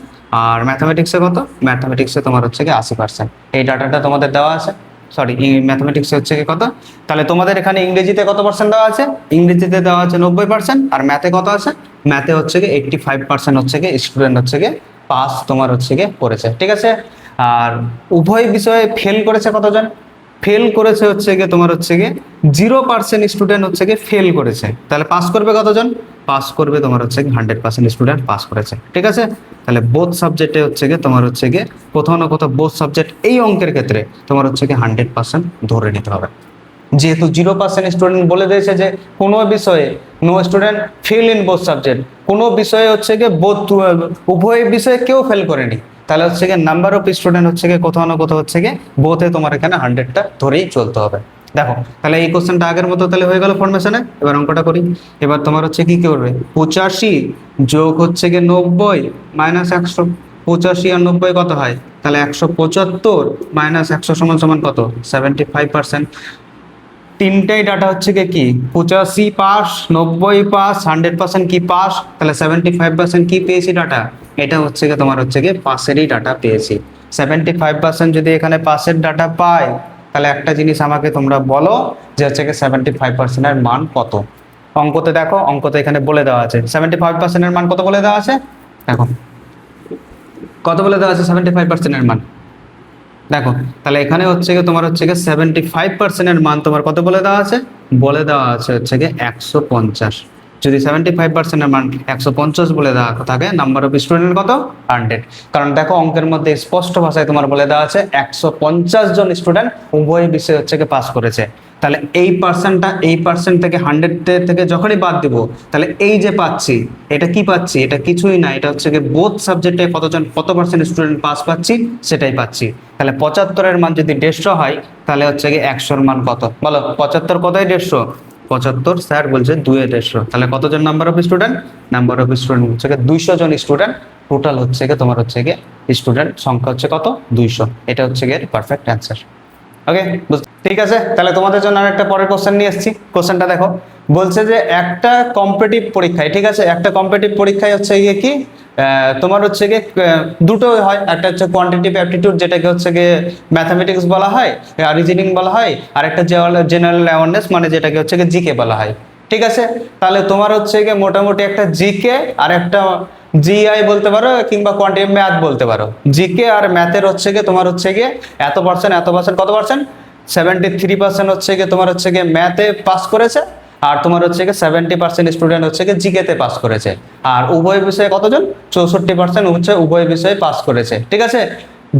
আর ম্যাথামেটিক্সে কত? ম্যাথামেটিক্সে তোমার হচ্ছে গিয়ে 80%। এই ডাটাটা তোমাদের দেওয়া আছে। সরি ম্যাথামেটিক্সে হচ্ছে গিয়ে কত? তাহলে তোমাদের এখানে ইংরেজিতে কত পার্সেন্ট দেওয়া আছে? ইংরেজিতে দেওয়া আছে 90%, আর ম্যাথে কত আছে? ম্যাথে হচ্ছে গিয়ে 85% হচ্ছে গিয়ে স্টুডেন্ট হচ্ছে গিয়ে পাস তোমার হচ্ছে গিয়ে করেছে। ঠিক আছে, আর উভয় বিষয়ে ফেল করেছে কতজন? ফেল করেছে হচ্ছে গিয়ে তোমার হচ্ছে গিয়ে 0% স্টুডেন্ট হচ্ছে গিয়ে ফেল করেছে। তাহলে পাস করবে কতজন? পাস করবে তোমার হচ্ছে 100% স্টুডেন্ট পাস করেছে। ঠিক আছে, তাহলে বোথ সাবজেক্টে হচ্ছে গিয়ে তোমার হচ্ছে গিয়ে কোথাও না কোথাও বোথ সাবজেক্ট এই অঙ্কের ক্ষেত্রে তোমার হচ্ছে গিয়ে 100% ধরে নিতে হবে। যেহেতু 0% স্টুডেন্ট বলে দিয়েছে যে কোনো বিষয়ে no student fail in both subject, কোনো বিষয়ে হচ্ছে গিয়ে উভয় বিষয়ে কেউ ফেল করেনি, তাহলে হচ্ছে গিয়ে নাম্বার অফ স্টুডেন্ট হচ্ছে গিয়ে কোথাও না কোথাও হচ্ছে গিয়ে বোথে তোমার এখানে 100টা ধরেই চলতে হবে। দেখো তাহলে এই কোশ্চেনটা আগের মতো তাহলে হয়ে গেল ফরমেশনে। এবার অঙ্কটা করি। এবার তোমার হচ্ছে কি করবে? 85 যোগ হচ্ছে গিয়ে 90 মাইনাস 100। 85 আর 90 কত হয়? তাহলে 175 মাইনাস 100 সমান সমান কত? 75%। তিনটাই ডাটা হচ্ছে কি 85 পাস, 90 পাস, 100% কি পাস, তাহলে 75% কি পেয়েছি ডাটা? এটা হচ্ছে গিয়ে তোমার হচ্ছে গিয়ে পাসেরই ডাটা পেয়েছি। 75% যদি এখানে পাসের ডাটা পাই, তাহলে একটা জিনিস আমাকে তোমরা বলো যে হচ্ছে গিয়ে 75% এর মান কত? অঙ্কতে দেখো, অঙ্কতে এখানে বলে দেওয়া আছে 75% এর মান কত বলে দেওয়া আছে। দেখো কত বলে দেওয়া আছে 75% এর মান। দেখো তাহলে এখানে হচ্ছে গিয়ে তোমার হচ্ছে গিয়ে 75% এর মান তোমার কত বলে দেওয়া আছে? বলে দেওয়া আছে হচ্ছে গিয়ে 150। যদি 75% এর মান 150 বলে দেওয়া থাকে, নাম্বার অফ স্টুডেন্ট কত? 100। কারণ দেখো অঙ্কের মধ্যে স্পষ্ট ভাষায় তোমার বলে দেওয়া আছে 150 জন স্টুডেন্ট উভয় বিষয়ে হচ্ছে গিয়ে পাস করেছে। তাহলে এই পার্সেন্টটা এই পার্সেন্ট থেকে 100 থেকে যখনই বাদ দিব, তাহলে এই যে পাচ্ছি এটা কি পাচ্ছি? এটা কিছুই না, এটা হচ্ছে গিয়ে বোথ সাবজেক্টে কত পার্সেন্ট স্টুডেন্ট পাস পাচ্ছি সেটাই পাচ্ছি। তাহলে 75 এর মান যদি 150 হয়, তাহলে হচ্ছে গিয়ে 100 এর মান কত? বলো 75 কতই 150? 75 স্যার বলছে 2/150। তাহলে কতজন number of student? Number of student হচ্ছে গিয়ে 200 জন স্টুডেন্ট। টোটাল হচ্ছে গিয়ে তোমার হচ্ছে গিয়ে স্টুডেন্ট সংখ্যা হচ্ছে কত? 200। এটা হচ্ছে গিয়ে পারফেক্ট অ্যান্সার। ওকে, ঠিক আছে। তাহলে তোমাদের জন্য আর একটা পরের কোশ্চেন নিয়ে এসেছি। কোশ্চেনটা দেখো, বলছে যে একটা কম্পিটিটিভ পরীক্ষায়, ঠিক আছে, একটা কম্পিটিটিভ পরীক্ষায় হচ্ছে গিয়ে কি তোমার হচ্ছে গিয়ে দুটো হয়, একটা হচ্ছে কোয়ান্টিটিভ অ্যাপটিটিউড যেটাকে হচ্ছে গিয়ে ম্যাথামেটিক্স বলা হয়, রিজনিং বলা হয়, আর একটা জেনারেল অ্যাওয়ারনেস মানে যেটাকে হচ্ছে গিয়ে জিকে বলা হয়। ঠিক আছে, তাহলে তোমার হচ্ছে গিয়ে মোটামুটি একটা জিকে আর একটা জিআই বলতে পারো কিংবা কোয়ান্টিটিভ ম্যাথ বলতে পারো। জিকে আর ম্যাথের হচ্ছে গিয়ে তোমার হচ্ছে গিয়ে এত পার্সেন্ট কত পার্সেন্ট? 73% হচ্ছে গিয়ে তোমার হচ্ছে গিয়ে ম্যাথে পাস করেছে, আর তোমার হচ্ছে গিয়ে 70% স্টুডেন্ট হচ্ছে গিয়ে জিকেতে পাস করেছে। আর উভয় বিষয়ে কতজন? 64% হচ্ছে উভয় বিষয়ে পাস করেছে। ঠিক আছে,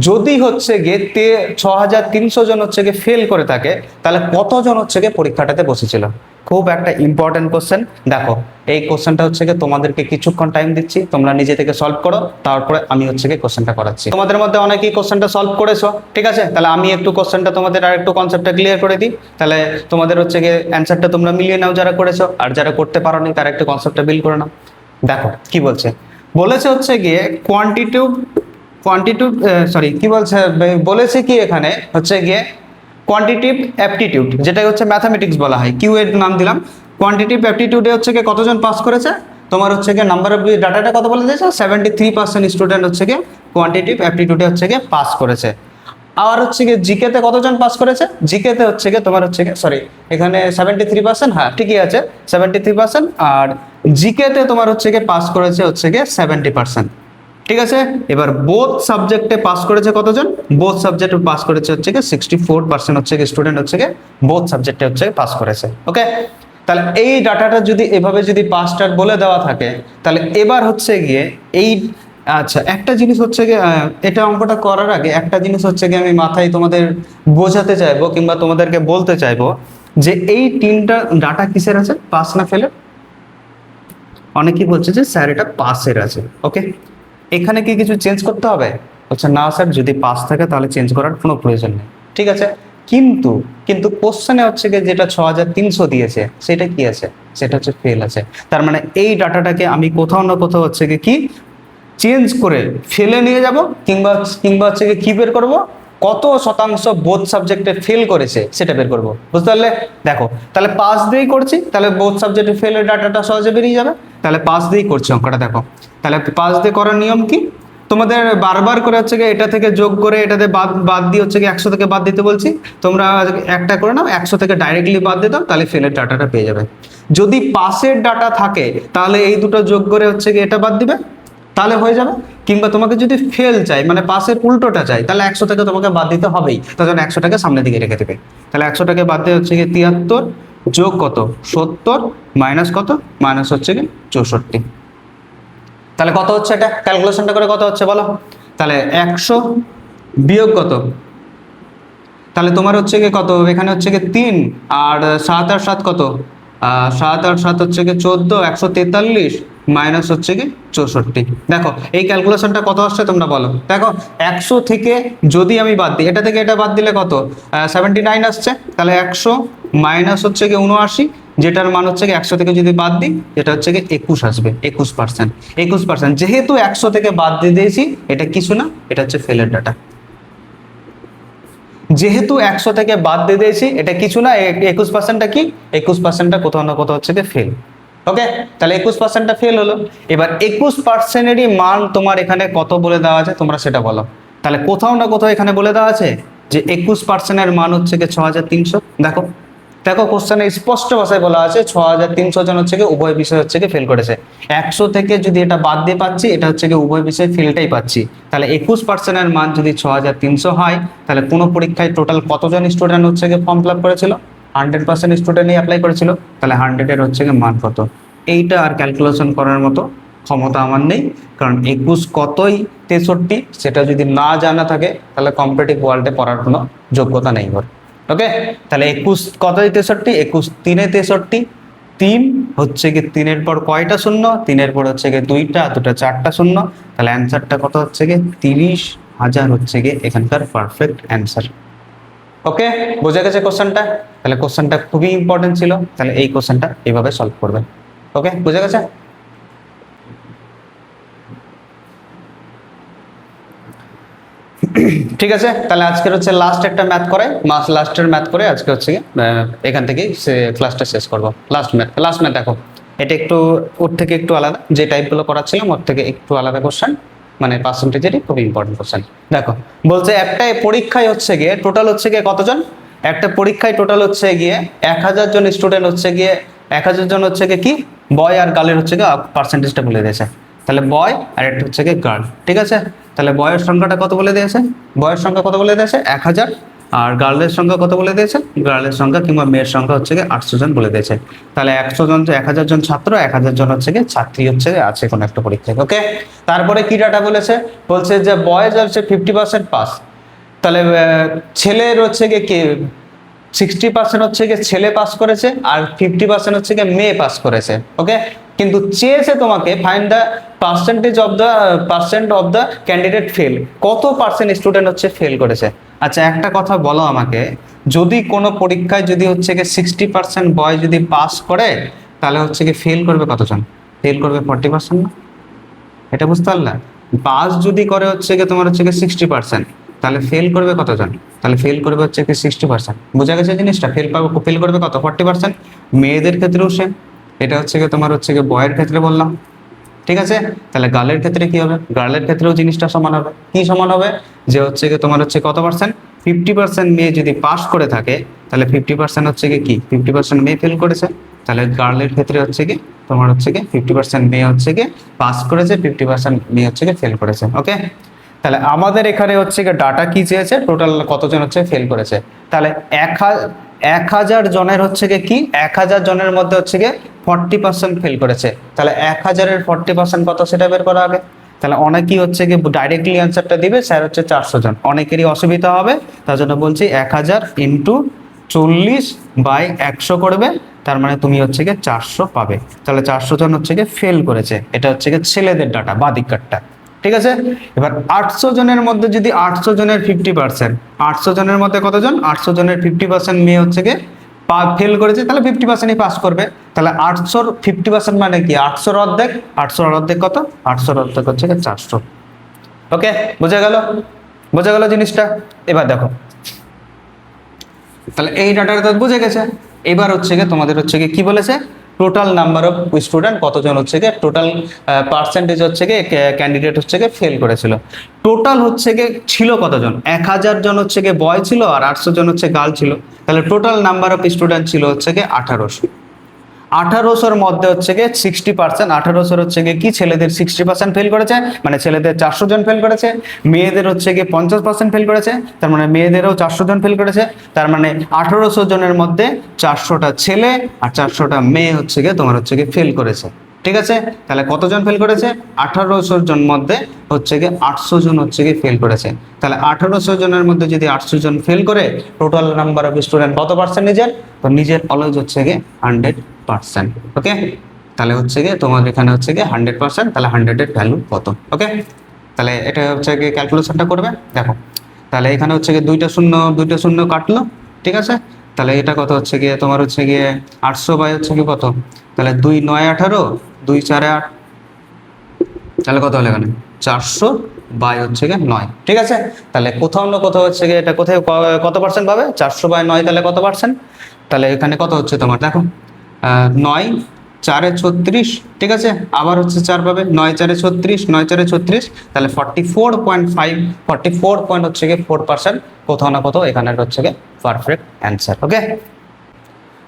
যদি হচ্ছে গিয়ে 6300 জন হচ্ছে গিয়ে ফেল করে থাকে, তাহলে কতজন হচ্ছে গিয়ে পরীক্ষাটাতে বসেছিল? খুব একটা ইম্পর্টেন্ট কোশ্চেন। দেখো এই কোশ্চেনটা হচ্ছে গিয়ে তোমাদেরকে কিছুক্ষণ টাইম দিচ্ছি, তোমরা নিজে থেকে সলভ করো, তারপরে আমি হচ্ছে গিয়ে কোশ্চেনটা করাচ্ছি। তোমাদের মধ্যে অনেকেই কোশ্চেনটা সলভ করেছো, ঠিক আছে, তাহলে আমি একটু কোশ্চেনটা তোমাদের আর একটু কনসেপ্টটা ক্লিয়ার করে দিই। তাহলে তোমাদের হচ্ছে গিয়ে অ্যান্সারটা তোমরা মিলিয়ে নাও যারা করেছো, আর যারা করতে পারোনি তারা একটু কনসেপ্টটা বিল করে নাও। দেখো কি বলছে, বলেছে হচ্ছে গিয়ে বলেছে কি এখানে হচ্ছে গিয়ে কোয়ান্টিটিভ অ্যাপটিটিউড, যেটা হচ্ছে ম্যাথামেটিক্স বলা হয়, কিউ এর নাম দিলাম। কোয়ান্টিটিভ অ্যাপটিটিউডে হচ্ছে গিয়ে কতজন পাস করেছে? তোমার হচ্ছে গিয়ে নাম্বার অফ ডাটাটা কত বলে দিয়েছে? 73% স্টুডেন্ট হচ্ছে গিয়ে কোয়ান্টিটিভ অ্যাপটিটিউডে হচ্ছে গিয়ে পাস করেছে। আর হচ্ছে গিয়ে জিকে তে কতজন পাস করেছে, জিকে তে হচ্ছে গিয়ে তোমার হচ্ছে গিয়ে সরি এখানে 73%, হ্যাঁ ঠিকই আছে 73%, আর জিকে তে তোমার হচ্ছে গিয়ে পাস করেছে হচ্ছে গিয়ে 70%। ঠিক আছে, এবার বোথ সাবজেক্টে পাস করেছে কতজন, বোথ সাবজেক্টে পাস করেছে হচ্ছে গিয়ে 64% হচ্ছে গিয়ে স্টুডেন্ট হচ্ছে গিয়ে বোথ সাবজেক্টে হচ্ছে পাস করেছে। ওকে, তাহলে এই ডাটাটা যদি এভাবে যদি পাসটার বলে দেওয়া থাকে, তাহলে এবার হচ্ছে গিয়ে এই আচ্ছা একটা জিনিস হচ্ছে গিয়ে এটা অঙ্কটা করার আগে একটা জিনিস হচ্ছে গিয়ে আমি মাথায় তোমাদের বোঝাতে চাইবো কিংবা তোমাদেরকে বলতে চাইবো যে এই তিনটা ডাটা কিসের আছে, পাস না ফেলে। অনেকেই বলছে যে স্যার এটা পাসের আছে। ওকে, এখানে কি কিছু চেঞ্জ করতে হবে? বলছে না স্যার, যদি পাস থাকে তাহলে চেঞ্জ করার কোনো প্রয়োজন নেই। ঠিক আছে, কিন্তু কিন্তু কোশ্চেনে হচ্ছে গিয়ে যেটা 6300 দিয়েছে সেটা কি আছে, সেটা হচ্ছে ফেল আছে। তার মানে এই ডাটাটাকে আমি কোথাও না কোথাও হচ্ছে গিয়ে কি চেঞ্জ করে ফেলে নিয়ে যাব, কিংবা কিংবা হচ্ছে গিয়ে কি বের করব, কত শতাংশ বোথ সাবজেক্টে ফেল করেছে সেটা বের করব। বুঝতে পারলে? দেখো তাহলে পাস দিয়েই করছি, তাহলে বোথ সাবজেক্টে ফেলের ডাটাটা সহজে বেরিয়ে যাবে। তাহলে পাস দিয়েই করছি অঙ্কটা। দেখো তাহলে পাস দিয়ে করার নিয়ম কি, তোমাদের বারবার করে হচ্ছে গিয়ে এটা থেকে যোগ করে এটাতে বাদ বাদ দিয়ে হচ্ছে গিয়ে 100 থেকে বাদ দিতে বলছি, তোমরা একটা করে নাও 100 থেকে ডাইরেক্টলি বাদ দিয়ে দাও, তাহলে ফেলের ডাটাটা পেয়ে যাবে। যদি পাসের ডাটা থাকে তাহলে এই দুটো যোগ করে হচ্ছে গিয়ে এটা বাদ দিবে, তাহলে হয়ে যাবে। কিংবা তোমাকে যদি ফেল চাই মানে পাসের উল্টোটা চাই, তাহলে 100 থেকে তোমাকে বাদ দিতে হবেই, তার জন্য 100 টাকা সামনের দিকে রেখে দেবে। তাহলে 100 টাকা বাদ দিয়ে হচ্ছে গিয়ে 73 যোগ কত 70 মাইনাস কত মাইনাস হচ্ছে গিয়ে 64। তাহলে কত হচ্ছে, এটা ক্যালকুলেশনটা করে কত হচ্ছে বলো। তাহলে 100 বিয়োগ কত, তাহলে তোমার হচ্ছে গিয়ে কত, এখানে হচ্ছে গিয়ে 3 আর 7 আর 7 কত, 7 আর 7 হচ্ছে গিয়ে 14, 143 মাইনাস হচ্ছে গিয়ে 64। দেখো এই ক্যালকুলেশনটা কত আসছে তোমরা বলো। দেখো 100 থেকে যদি আমি বাদ দিই, এটা থেকে এটা বাদ দিলে কত 79 আসছে, তাহলে 100 মাইনাস হচ্ছে গিয়ে 79, যেটার মান হচ্ছে গিয়ে 100 থেকে যদি বাদ দিই এটা হচ্ছে গিয়ে 21 আসবে, 21%। 21% যেহেতু 100 থেকে বাদ দিয়ে দিয়েছি, এটা কিছু না, এটা হচ্ছে ফেলের ডাটা। যেহেতু 100 থেকে বাদ দিয়ে দিয়েছি, এটা কিছু না, 21%টা কি, 21%টা কোথাও না কোথাও হচ্ছে গিয়ে ফেল। ওকে, তাহলে 21%টা ফেল হলো। এবার 21%এরই মান তোমার এখানে কত বলে দেওয়া আছে তোমরা সেটা বলো। তাহলে কোথাও না কোথাও এখানে বলে দেওয়া আছে যে 21%-এর মান হচ্ছে গিয়ে 6300। দেখো দেখো কোশ্চেনে স্পষ্ট ভাষায় বলা আছে 6300 জন হচ্ছে গিয়ে উভয় বিষয় হচ্ছে গিয়ে ফেল করেছে। 100 থেকে যদি এটা বাদ দিয়ে পাচ্ছি, এটা হচ্ছে গিয়ে উভয় বিষয় ফেলটাই পাচ্ছি। তাহলে 21%-এর মান যদি 6300 হয়, তাহলে কোনো পরীক্ষায় টোটাল কতজন স্টুডেন্ট হচ্ছে গিয়ে ফর্ম ফিল আপ করেছিল, 100% স্টুডেন্টই অ্যাপ্লাই করেছিল। তাহলে 100-এর হচ্ছে গিয়ে মান কত, এইটা আর ক্যালকুলেশন করার মতো ক্ষমতা আমার নেই, কারণ 21 কতই 63 সেটা যদি না জানা থাকে তাহলে কম্পিটিটিভ ওয়ার্ল্ডে পড়ার কোনো যোগ্যতা নেই ওর। ওকে, তাহলে 21 কতই 63, 21 3-এ 63, 3 হচ্ছে গিয়ে 3-এর পর কয়টা শূন্য, 3-এর পর হচ্ছে গিয়ে দুইটা 4টা শূন্য, তাহলে অ্যান্সারটা কত হচ্ছে গিয়ে 30,000 হচ্ছে গিয়ে এখানকার পারফেক্ট অ্যান্সার। ওকে, বোঝা গেছে কোশ্চেনটা? তাহলে কোশ্চেনটা খুবই ইম্পর্টেন্ট ছিল, তাহলে এই কোশ্চেনটা এইভাবে সলভ করবে। ওকে, বোঝা গেছে? ঠিক আছে, তাহলে আজকের হচ্ছে লাস্ট একটা ম্যাথ করে লাস্টের ম্যাথ করে আজকে হচ্ছে এখান থেকেই ক্লাসটা শেষ করবো। লাস্ট ম্যাথ দেখো, এটা একটু ওর থেকে একটু আলাদা, যে টাইপগুলো করাচ্ছিলাম ওর থেকে একটু আলাদা কোশ্চেন, মানে পার্সেন্টেজেরই খুব ইম্পর্টেন্ট কোশ্চেন। দেখো বলছে একটা পরীক্ষায় হচ্ছে গিয়ে টোটাল হচ্ছে গিয়ে কতজন, একটা পরীক্ষায় টোটাল হচ্ছে গিয়ে 1000 জন স্টুডেন্ট হচ্ছে গিয়ে 1000 জন হচ্ছে গিয়ে কি বয় আর গার্লের হচ্ছে গিয়ে পার্সেন্টেজটা বলে দিয়েছে। তাহলে বয় আর একটা হচ্ছে গিয়ে গার্ল। ঠিক আছে, তাহলে বয়ের সংখ্যাটা কত বলে দিয়েছে, বয়ের সংখ্যা কত বলে দিয়েছে 1000, আর গার্লের সংখ্যা কত বলে দিয়েছে, গার্লের সংখ্যা কিংবা মেয়ের সংখ্যা হচ্ছে গিয়ে 800 জন বলে দিয়েছে। তাহলে 100 জন 1000 জন ছাত্র, 1000 জন হচ্ছে গিয়ে ছাত্রী হচ্ছে আছে কোনো একটা পরীক্ষায়। ওকে, তারপরে কি ডাটা বলেছে, বলছে যে বয়েজ হচ্ছে 50% পাস, তাহলে ছেলের হচ্ছে গিয়ে কি 60% হচ্ছে গিয়ে ছেলে পাস করেছে আর 50% হচ্ছে গিয়ে মেয়ে পাস করেছে। ওকে, কিন্তু চেয়েছে তোমাকে find the percent of the candidate fail, কত পার্সেন্ট স্টুডেন্ট হচ্ছে ফেল করেছে। আচ্ছা একটা কথা বলো আমাকে, যদি কোনো পরীক্ষায় যদি হচ্ছে গিয়ে 60% বয় যদি পাস করে, তাহলে হচ্ছে গিয়ে ফেল করবে কতজন, ফেল করবে 40% না? এটা বুঝতে পারলে? পাস যদি করে হচ্ছে গিয়ে তোমার হচ্ছে গিয়ে 60%, তাহলে ফেল করবে কতজন, তাহলে ফেল করবে হচ্ছে কি 60%। বোঝা গেছে জিনিসটা? ফেল করবে কত 40%। মেয়েদের ক্ষেত্রেও সেম, এটা হচ্ছে কি তোমার হচ্ছে কি বয়ের ক্ষেত্রে বললাম। ঠিক আছে, তাহলে গার্লের ক্ষেত্রে কি হবে, গার্লের ক্ষেত্রেও জিনিসটা সমান হবে। কি সমান হবে, যে হচ্ছে কি তোমার হচ্ছে কত পার্সেন্ট, 50% মেয়ে যদি পাস করে থাকে তাহলে 50% হচ্ছে কি 50% মেয়ে ফেল করেছে। তাহলে গার্লের ক্ষেত্রে হচ্ছে কি তোমার হচ্ছে কি 50% মেয়ে হচ্ছে কি পাস করেছে, 50% মেয়ে হচ্ছে কি ফেল করেছে। ওকে, তাহলে আমাদের এখানে হচ্ছে কি ডাটা কি চেয়েছে, টোটাল কতজন হচ্ছে ফেল করেছে। তাহলে 1000 জনের হচ্ছে কি 1000 জনের মধ্যে হচ্ছে কি 40% ফেল করেছে। তাহলে 1000-এর 40% কত সেটা বের করা হবে। তাহলে অনেকেই হচ্ছে কি ডাইরেক্টলি অ্যান্সারটা দিবে স্যার হচ্ছে 400 জন, অনেকেরই অসুবিধা হবে, তার জন্য বলছি 1000 ইন্টু 40/100 করবে, তার মানে তুমি হচ্ছে কি 400 পাবে। তাহলে 400 জন হচ্ছে কি ফেল করেছে, এটা হচ্ছে কি ছেলেদের ডাটা বাদিক কাটটা। ঠিক আছে, এবার 800 জনের মধ্যে যদি 800 জনের 50%, 800 জনের মধ্যে কতজন, 800 জনের 50% মেয়ে হচ্ছে কি ফেল করেছে, তাহলে 50%ই পাস করবে। তাহলে 800-র 50% মানে কি 800-র অর্ধেক, 800-র অর্ধেক কত, 800-র অর্ধেক হচ্ছে কি 400। ওকে, বোঝা গেল, বোঝা গেল জিনিসটা। এবার দেখো, তাহলে এই ডাটাটা তো বুঝে গেছে। এবার হচ্ছে কি তোমাদের হচ্ছে কি বলেছে, টোটাল নাম্বার অফ স্টুডেন্ট কতজন হচ্ছে কি, টোটাল পার্সেন্টেজ হচ্ছে কি ক্যান্ডিডেট হচ্ছে কি ফেল করেছিল। টোটাল হচ্ছে কি ছিল কতজন, 1000 জন হচ্ছে কি বয় ছিল আর 800 জন হচ্ছে গার্ল ছিল। তাহলে টোটাল নাম্বার অফ স্টুডেন্ট ছিল হচ্ছে কি 1800। 1800-র মধ্যে হচ্ছে গিয়ে 60%, 1800 হচ্ছে গিয়ে কি ছেলেদের 60% ফেল করেছে, মানে ছেলেদের 400 জন ফেল করেছে, মেয়েদের হচ্ছে গিয়ে 50% ফেল করেছে, তার মানে মেয়েদেরও 400 জন ফেল করেছে। তার মানে 1800 জনের মধ্যে 400টা ছেলে আর 400টা মেয়ে হচ্ছে গিয়ে তোমার হচ্ছে গিয়ে ফেল করেছে। ঠিক আছে, তাহলে কতজন ফেল করেছে, 1800 জন মধ্যে হচ্ছে গিয়ে 800 জন হচ্ছে গিয়ে ফেল করেছে। তাহলে 1800 জনের মধ্যে যদি 800 জন ফেল করে, টোটাল নাম্বার অফ স্টুডেন্ট কত পার্সেন্ট নিজের, তো নিজের অলওয়েজ হচ্ছে গিয়ে 100%। ওকে, তাহলে হচ্ছে গিয়ে তোমার এখানে হচ্ছে গিয়ে 100%, তাহলে 100-এর ভ্যালু কত। ওকে, তাহলে এটা হচ্ছে গিয়ে ক্যালকুলেশনটা করবে। দেখো, তাহলে এখানে হচ্ছে গিয়ে দুইটা শূন্য কাটলো। ঠিক আছে, তাহলে এটা কত হচ্ছে গিয়ে তোমার হচ্ছে গিয়ে 800 বাই হচ্ছে কি কত, তাহলে 2 9 18, 2 4 8, তাহলে কত হলো এখানে 400 বাই হচ্ছে গিয়ে 9। ঠিক আছে, তাহলে কোথাও না কোথাও হচ্ছে গিয়ে এটা কোথায় কত পার্সেন্ট পাবে, 400 বাই 9, তাহলে কত পার্সেন্ট, তাহলে এখানে কত হচ্ছে তোমার দেখো 9 4 36। ঠিক আছে, আবার হচ্ছে 4 পাবে, 9 4 36, 9 4 36, তাহলে 44.5, 44 পয়েন্ট হচ্ছে গিয়ে 4%, কোথাও না কোথাও এখানে হচ্ছে গিয়ে perfect answer. Okay,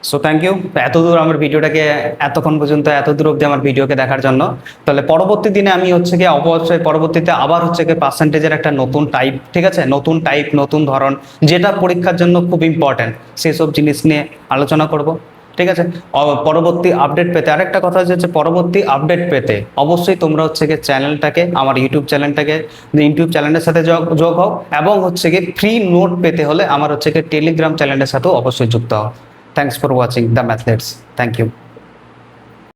so thank you এতদূর আমার ভিডিওটাকে, এতক্ষণ পর্যন্ত এতদূর অবধি আমার ভিডিওকে দেখার জন্য। তাহলে পরবর্তী দিনে আমি হচ্ছে গিয়ে অবশ্যই পরবর্তীতে আবার হচ্ছে গিয়ে পার্সেন্টেজের একটা নতুন টাইপ, ঠিক আছে, নতুন টাইপ নতুন ধরন, যেটা পরীক্ষার জন্য খুব ইম্পর্ট্যান্ট, সেসব জিনিস নিয়ে আলোচনা করব। ঠিক আছে, পরবর্তী আপডেট পেতে আরেকটা কথা হচ্ছে, পরবর্তী আপডেট পেতে অবশ্যই তোমরা হচ্ছে গিয়ে চ্যানেলটাকে, আমার ইউটিউব চ্যানেলের সাথে যোগ হোক, এবং হচ্ছে গিয়ে ফ্রি নোট পেতে হলে আমার হচ্ছে গিয়ে টেলিগ্রাম চ্যানেলের সাথেও অবশ্যই যুক্ত হোক। Thanks for watching The Mathletes. Thank you.